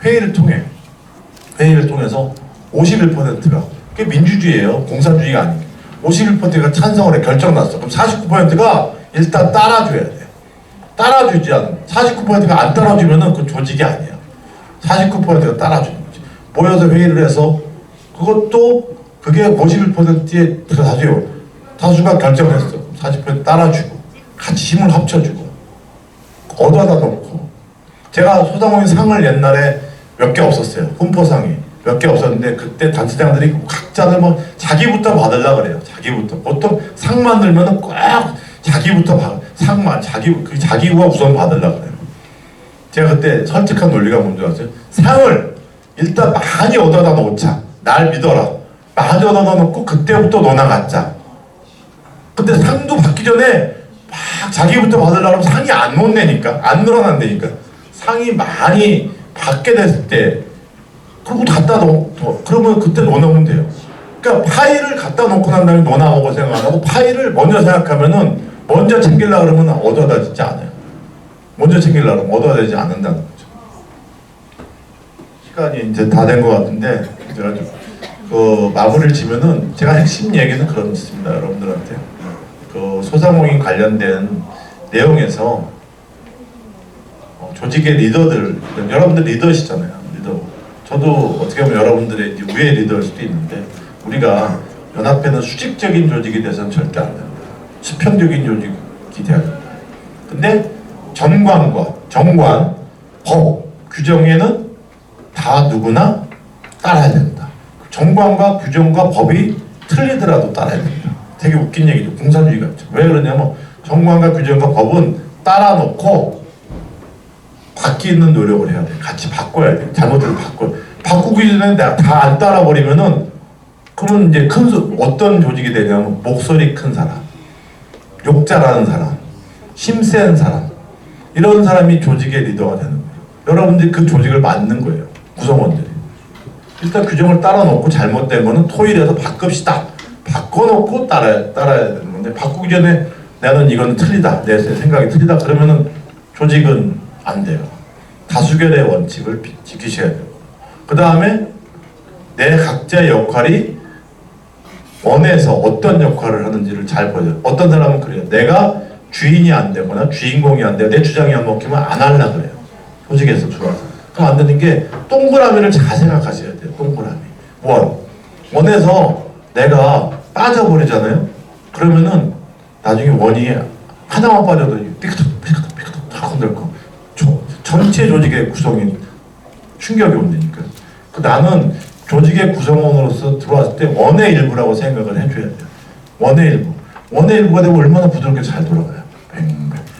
회의를 통해서 51%가, 그게 민주주의예요. 공산주의가 아니에요. 51%가 찬성을 해 결정 났어. 그럼 49%가 일단 따라줘야 돼. 따라주지 않으면, 49%가 안 따라주면은 그 조직이 아니야. 49%가 따라주는 거지. 모여서 회의를 해서, 그것도 그게 51%의 다수요. 다수가 결정했어. 40% 따라주고, 같이 힘을 합쳐주고, 얻어다 놓고. 제가 소상공인 상을 옛날에 몇 개 없었어요. 훈포상이 몇 개 없었는데, 그때 단체장들이 각자들 뭐 자기부터 받으려고 그래요. 자기부터. 보통 상 만들면은 꼭 자기부터 상만 자기가 우선 받으려고 그래요. 제가 그때 설득한 논리가 뭔지 아세요? 상을 일단 많이 얻어다 놓자. 날 믿어라. 많이 얻어다 놓고 그때부터 너나 갖자. 근데 상도 받기 전에 막 자기부터 받으려고 하면 상이 안 못내니까, 안 늘어난다니까. 상이 많이 받게 됐을 때, 그리고 갖다 그러면 그때 논하면 돼요. 그러니까 파일을 갖다 놓고 난 다음에 논하고 생각 안 하고, 파일을 먼저 생각하면은 먼저 챙기려고 그러면 얻어다 되지 않아요. 먼저 챙기려고 그러면 얻어다 되지 않는다는 거죠. 시간이 이제 다 된 것 같은데, 제가 그 마무리를 지면은, 제가 핵심 얘기는 그렇습니다. 여러분들한테 그 소상공인 관련된 내용에서 조직의 리더들, 여러분들 리더시잖아요. 리더. 저도 어떻게 보면 여러분들의 위에 리더일 수도 있는데, 우리가 연합회는 수직적인 조직이 돼서는 절대 안 됩니다. 수평적인 조직이 돼야 된다. 근데 정관, 법, 규정에는 다 누구나 따라야 된다. 정관과 규정과 법이 틀리더라도 따라야 된다. 되게 웃긴 얘기죠. 공산주의 같죠. 왜 그러냐면, 정관과 규정과 법은 따라놓고 바뀌는 노력을 해야 돼. 같이 바꿔야 돼. 잘못을 바꾸기 전에 내가 다 안 따라버리면은, 그러면 이제 어떤 조직이 되냐면, 목소리 큰 사람, 욕 잘하는 사람, 힘센 사람, 이런 사람이 조직의 리더가 되는 거예요. 여러분들이 그 조직을 만든 거예요. 구성원들이. 일단 규정을 따라놓고 잘못된 거는 토의를 바꿉시다. 바꿔놓고 따라야 되는 건데, 바꾸기 전에 나는 이건 틀리다, 내 생각이 틀리다 그러면은 조직은 안 돼요. 다수결의 원칙을 지키셔야 돼요. 그 다음에 내 각자의 역할이 원에서 어떤 역할을 하는지를 잘 보여요. 어떤 사람은 그래요. 내가 주인이 안 되거나 주인공이 안 되고 내 주장이 안 먹히면 안 하려고 그래요. 조직에서 들어와서. 그럼 안 되는 게 동그라미를 잘 생각하셔야 돼요. 동그라미. 원에서 내가 빠져버리잖아요. 그러면은 나중에 원이 하나만 빠져도 삐끗삐끗삐끗 건들고 전체 조직의 구성이 충격이 온다니까. 나는 조직의 구성원으로서 들어왔을 때 원의 일부라고 생각을 해줘야 돼요. 원의 일부. 원의 일부가 되고 얼마나 부드럽게 잘 돌아가요.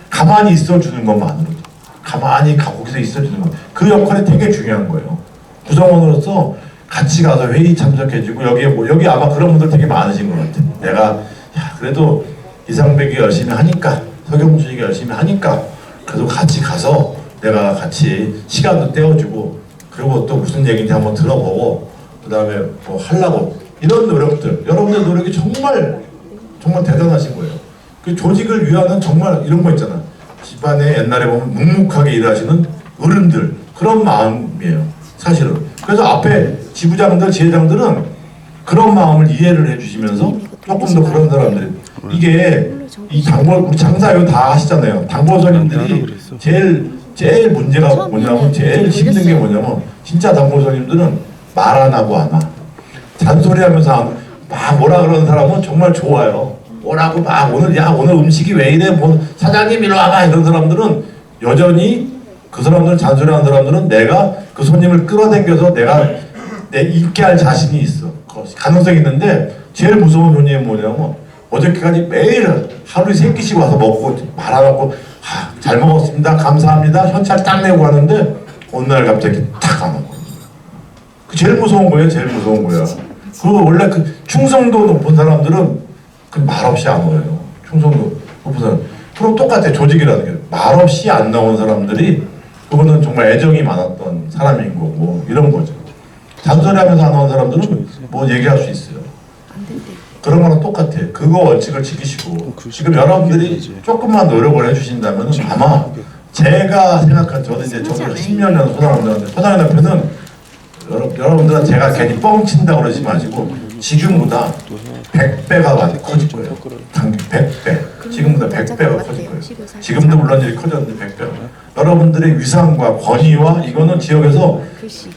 가만히 있어주는 것만으로도. 가만히 거기서 있어주는 것. 그 역할이 되게 중요한 거예요. 구성원으로서 같이 가서 회의 참석해주고 여기 아마 그런 분들 되게 많으신 것 같아요. 내가 그래도 이상백이 열심히 하니까 서경준이가 열심히 하니까 그래도 같이 가서 내가 같이 시간도 때워주고 그리고 또 무슨 얘기인지 한번 들어보고 그 다음에 뭐 하려고 이런 노력들 여러분들 노력이 정말 대단하신 거예요. 그 조직을 위하는 정말 이런 거 있잖아. 집안에 옛날에 보면 묵묵하게 일하시는 어른들 그런 마음이에요. 사실은. 그래서 앞에 지부장들, 지회장들은 그런 마음을 이해를 해주시면서 조금 더 그런 사람들이 이게 이 우리 장사요 다 하시잖아요. 당보선님들이 제일 문제가 뭐냐면 제일 힘든 게 뭐냐면 진짜 당보선님들은 말 안 하고 안 와. 잔소리하면서 막 뭐라 그러는 사람은 정말 좋아요. 뭐라고 막 오늘 음식이 왜 이래? 뭐 사장님 이리 와봐 이런 사람들은 여전히 그 사람들 잔소리하는 사람들은 내가 그 손님을 끌어당겨서 내 있게 할 자신이 있어. 가능성이 있는데 제일 무서운 손님이 뭐냐면 어저께까지 매일 하루에 3끼씩 와서 먹고 말 안 하고 잘 먹었습니다. 감사합니다. 현찰 딱 내고 가는데 어느 날 갑자기 탁 안 하고. 그 제일 무서운 거예요. 제일 무서운 거야. 원래 그 충성도 높은 사람들은 그 말없이 안 와요. 충성도 높은 사람. 그럼 똑같아. 조직이라는 게 말없이 안 나온 사람들이 그거는 정말 애정이 많았던 사람인 거고 이런 거죠. 잔소리하면서 안 나온 사람들은 뭐 얘기할 수 있어요. 그런 거랑 똑같아. 그거 원칙을 지키시고 지금 여러분들이 조금만 노력을 해주신다면 아마 제가 생각한 저는 이제 저도 10년 전 소상공인한테 소상공인한테는 여러분들은 제가 괜히 뻥친다고 그러지 마시고 지금보다 100배가 많이 커질 거예요. 100배. 지금보다 100배가 커질 거예요. 지금도 물론 이렇게 커졌는데 100배. 여러분들의 위상과 권위와 이거는 지역에서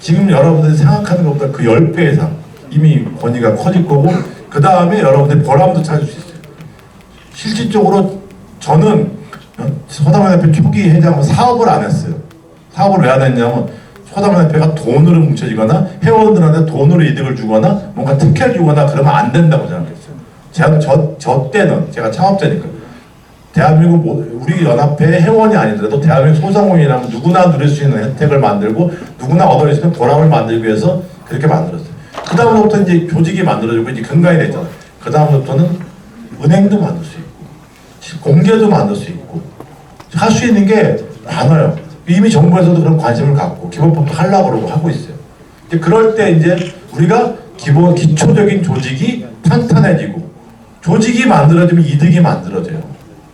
지금 여러분들이 생각하는 것보다 그 10배 이상 이미 권위가 커질 거고 그 다음에 여러분들이 보람도 찾을 수 있어요. 실질적으로 저는 소상공인협회 초기 회장은 사업을 안 했어요. 사업을 왜 안 했냐면 소상공인협회가 돈으로 뭉쳐지거나 회원들한테 돈으로 이득을 주거나 뭔가 특혜를 주거나 그러면 안 된다고 생각했어요. 저 때는 제가 창업자니까 대한민국 우리 연합회 회원이 아니더라도 대한민국 소상공인이라면 누구나 누릴 수 있는 혜택을 만들고 누구나 얻을 수 있는 보람을 만들기 위해서 그렇게 만들었어요. 그 다음부터 이제 조직이 만들어지고 이제 근간이 됐잖아요. 그 다음부터는 은행도 만들 수 있고 공개도 만들 수 있고 할 수 있는 게 많아요. 이미 정부에서도 그런 관심을 갖고 기본법도 하려고 그러고 하고 있어요. 그럴 때 이제 우리가 기초적인 조직이 탄탄해지고 조직이 만들어지면 이득이 만들어져요.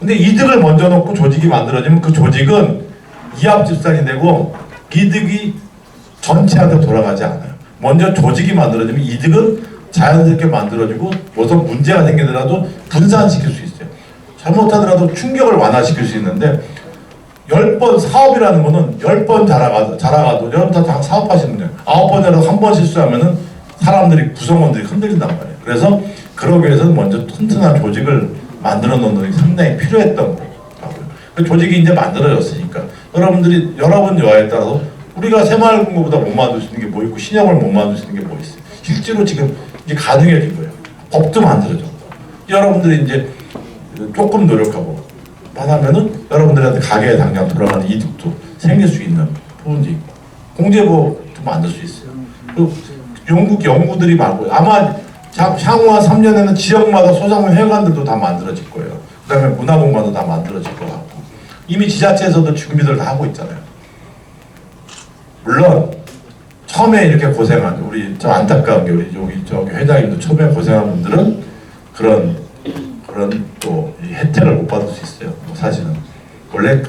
근데 이득을 먼저 놓고 조직이 만들어지면 그 조직은 이합집산이 되고 이득이 전체한테 돌아가지 않아요. 먼저 조직이 만들어지면 이득은 자연스럽게 만들어지고 무슨 문제가 생기더라도 분산시킬 수 있어요. 잘못하더라도 충격을 완화시킬 수 있는데 10번 사업이라는 거는 10번 자라가도 여러분 다 사업하시는 거예요. 9번이라도 한 번 실수하면은 사람들이 구성원들이 흔들린단 말이에요. 그래서 그러기 위해서는 먼저 튼튼한 조직을 만들어 놓는 게 상당히 필요했던 거고요. 그 조직이 이제 만들어졌으니까 여러분들이 여러분 여하에 따라서 우리가 새마을금고보다 못 만들 수 있는 게 뭐 있고 신형을 못 만들 수 있는 게 뭐 있어요. 실제로 지금 이제 가능해진 거예요. 법도 만들어졌고 여러분들이 이제 조금 노력하고 하면은 여러분들한테 가게에 당장 돌아가는 이득도 생길 수 있는 부분도 있고 공제법도 만들 수 있어요. 그리고 연구들이 많고 아마 향후 한 3년에는 지역마다 소상공인 회관들도 다 만들어질 거예요. 그 다음에 문화공간도 다 만들어질 것 같고 이미 지자체에서도 준비들 다 하고 있잖아요. 물론 처음에 이렇게 고생한 우리 좀 안타까운 게 우리 저기 회장님도 처음에 고생한 분들은 그런 또 혜택을 못 받을 수 있어요. 사실은 원래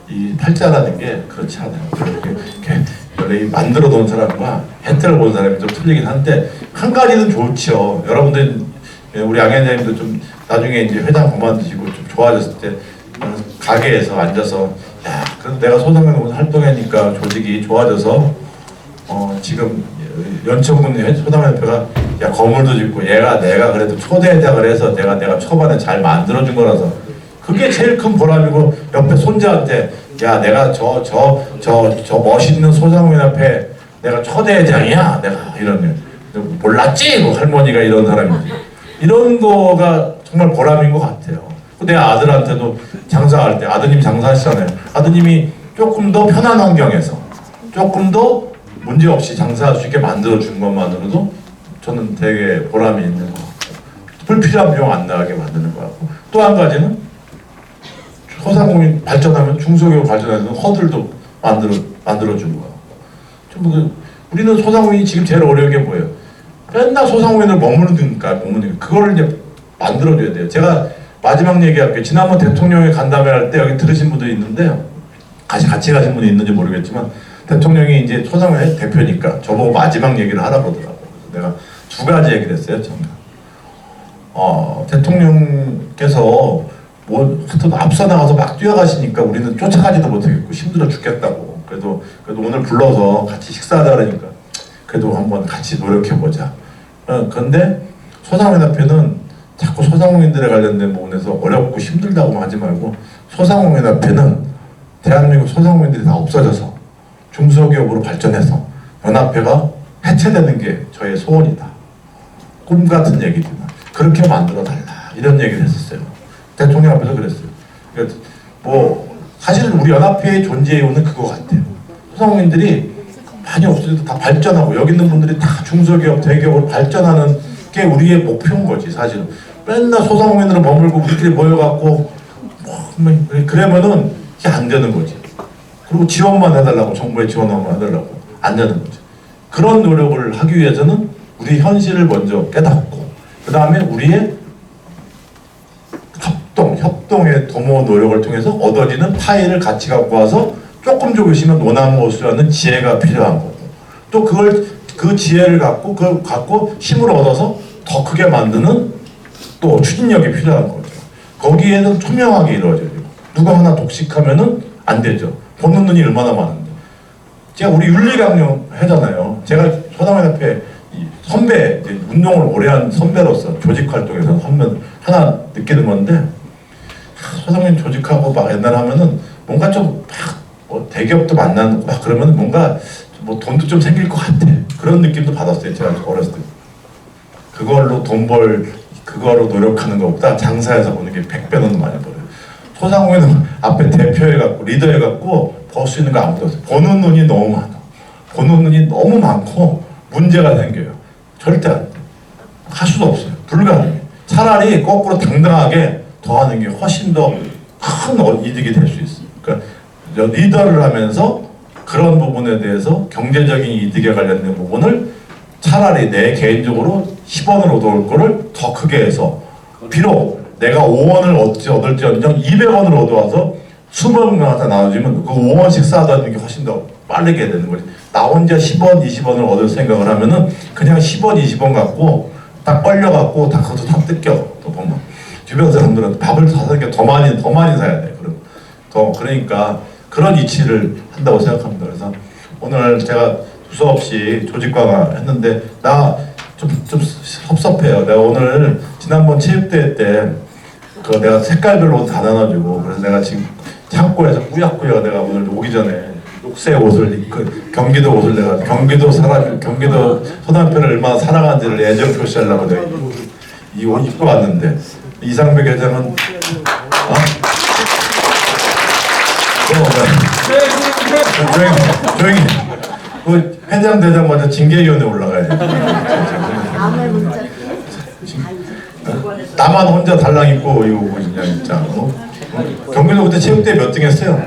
이 팔자라는 게 그렇지 않아요. 이렇게 원래 이 만들어 놓은 사람과 혜택 혜택을 보는 사람이 좀 틀리긴 한데 한 가지는 좋죠. 여러분들 우리 양 회장님도 좀 나중에 이제 회장 그만두시고 좀 좋아졌을 때 가게에서 앉아서 야 그래도 내가 소상공인 활동하니까 조직이 좋아져서 지금 연천군 소상공인협회가 야 건물도 짓고 얘가 내가 그래도 초대장을 해서 내가 초반에 잘 만들어준 거라서 그게 제일 큰 보람이고 옆에 손자한테 야 내가 저 멋있는 소상공인협회 내가 초대장이야 내가 이런 몰랐지 그 할머니가 이런 사람이지 이런 거가 정말 보람인 것 같아요. 내 아들한테도 장사할 때 아드님 장사하시잖아요. 아드님이 조금 더 편한 환경에서 조금 더 문제없이 장사할 수 있게 만들어준 것만으로도 저는 되게 보람이 있는 것 같고 불필요한 비용 안 나가게 만드는 것 같고 또 한 가지는 소상공인 발전하면 중소기업 발전하는 허들도 만들어준 것 같고 우리는 소상공인이 지금 제일 어려운 게 뭐예요? 맨날 소상공인을 머무르니까 그거를 이제 만들어줘야 돼요. 제가 마지막 얘기할게요. 지난번 대통령이 간담회 할 때 여기 들으신 분도 있는데요. 같이 가신 분이 있는지 모르겠지만 대통령이 이제 소상공인 대표니까 저보고 마지막 얘기를 하라고 하더라고요. 내가 두 가지 얘기를 했어요. 저는. 대통령께서 하여튼 앞서 나가서 막 뛰어가시니까 우리는 쫓아가지도 못하겠고 힘들어 죽겠다고. 그래도 오늘 불러서 같이 식사하자 그러니까 그래도 한번 같이 노력해보자. 그런데 소상공인협회는 자꾸 소상공인들에 관련된 부분에서 어렵고 힘들다고 하지 말고 소상공인협회는 대한민국 소상공인들이 다 없어져서 중소기업으로 발전해서 연합회가 해체되는 게 저의 소원이다. 꿈 같은 얘기지만 그렇게 만들어달라 이런 얘기를 했었어요. 대통령 앞에서 그랬어요. 그러니까 사실은 우리 연합회의 존재 이유는 그거 같아요. 소상공인들이 많이 없어져도 다 발전하고 여기 있는 분들이 다 중소기업, 대기업으로 발전하는 게 우리의 목표인 거지 사실은. 맨날 소상공인으로 머물고 우리끼리 모여갖고 그러면은 이게 안 되는 거지. 그리고 지원만 해달라고 정부의 지원만 해달라고 안 되는 거지. 그런 노력을 하기 위해서는 우리 현실을 먼저 깨닫고 그 다음에 우리의 협동의 도모 노력을 통해서 얻어지는 파일을 같이 갖고 와서 조금씩은 논하무수하는 지혜가 필요한 거고 또 그 지혜를 갖고 그걸 갖고 힘을 얻어서 더 크게 만드는 또 추진력이 필요한 거죠. 거기에는 투명하게 이루어져요. 누가 하나 독식하면은 안 되죠. 보는 눈이 얼마나 많은데. 제가 우리 윤리강령 하잖아요. 제가 소상공인협회 선배, 이제 운동을 오래 한 선배로서 조직 활동에서 하나 느끼는 건데 소상공인 조직하고 막 옛날 하면은 뭔가 좀 막 대기업도 만나는 막 그러면 뭔가 돈도 좀 생길 것 같아. 그런 느낌도 받았어요. 제가 어렸을 때. 그걸로 그거로 노력하는 것보다 장사해서 보는 게 100배는 많이 벌어요. 소상공인은 앞에 대표해갖고 리더해갖고 벌 수 있는 거 아무도 없어요. 보는 눈이 너무 많아. 보는 눈이 너무 많고 문제가 생겨요. 절대 안 돼. 할 수도 없어요. 불가능해. 차라리 거꾸로 당당하게 더 하는 게 훨씬 더 큰 이득이 될 수 있어요. 그러니까 리더를 하면서 그런 부분에 대해서 경제적인 이득에 관련된 부분을 차라리 내 개인적으로 10원을 얻어올 거를 더 크게 해서 비록 내가 5원을 얻을지언정 200원을 얻어와서 20명한테 나눠주면 그 5원씩 쌓아다니는 게 훨씬 더 빠르게 되는 거지. 나 혼자 10원, 20원을 얻을 생각을 하면은 그냥 10원, 20원 갖고 딱 걸려갖고 다 그것도 다 뜯겨. 또 보면 주변 사람들은 밥을 사는 게 더 많이 사야 돼. 그러니까 그런 이치를 한다고 생각합니다. 그래서 오늘 제가 두서없이 조직 강화 했는데 나 좀 섭섭해요. 내가 오늘 지난번 체육대회 때 내가 색깔별로 다 나눠주고 그래서 내가 지금 창고에서 꾸역꾸역 내가 오늘 오기 전에 녹색 옷을 입고 경기도 옷을 내가 경기도 소상편을 얼마나 사랑하는지를 애정 표시하려고 내가 이 옷 입고 왔는데 이상백 회장은 조용히 그 회장 되자마자 징계위원회 올라가야 돼. 나만 혼자 달랑 입고 이거 그냥 진짜. 경기도 그때 체육대회 몇 등 했어요?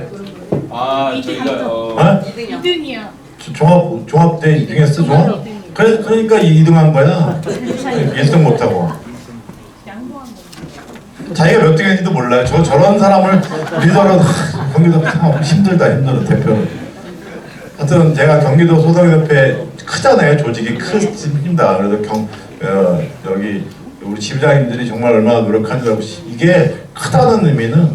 저희가 2등이요. 종합대 2등 했어? 종합? 그러니까 2등한 거야. 1등 못하고. 자기가 몇 등 했는지도 몰라요. 저런 사람을 리더로 경기도 참 힘들다 대표는. 하여튼 제가 경기도 소상공인협회 크잖아요. 조직이 큽니다. 그래서 여기 우리 지부장님들이 정말 얼마나 노력하는지 알고 이게 크다는 의미는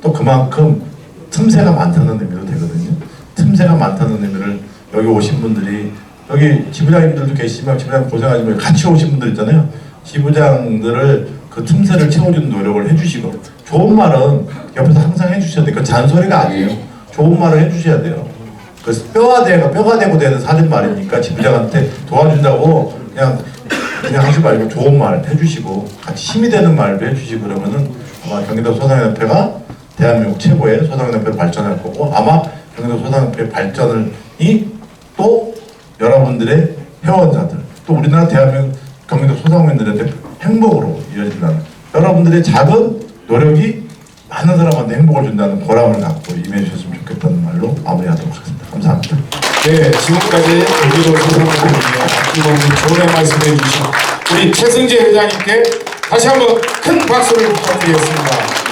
또 그만큼 틈새가 많다는 의미도 되거든요. 틈새가 많다는 의미를 여기 오신 분들이 여기 지부장님들도 계시지만 지부장 고생하지만 같이 오신 분들 있잖아요. 지부장들을 그 틈새를 채워주는 노력을 해주시고 좋은 말은 옆에서 항상 해주셔야 돼요. 그 잔소리가 아니에요. 좋은 말을 해주셔야 돼요. 그래서 뼈가 되고 되는 사는 말이니까 지부장한테 도와준다고 그냥 하지 말고 좋은 말 해주시고 같이 힘이 되는 말도 해주시고 그러면은 아마 경기도 소상협회가 대한민국 최고의 소상협회로 발전할 거고 아마 경기도 소상협회 발전이 또 여러분들의 회원자들 또 우리나라 대한민국 경기도 소상공인들한테 행복으로 이어진다는 여러분들의 작은 노력이 많은 사람한테 행복을 준다는 보람을 갖고 임해 주셨으면 좋겠다는 말로 마무리하도록 하겠습니다. 감사합니다. 네, 지금까지 경기도 소상공인의 아낌없는 조언의 말씀해 주신 우리 최승재 회장님께 다시 한번 큰 박수를 부탁드리겠습니다.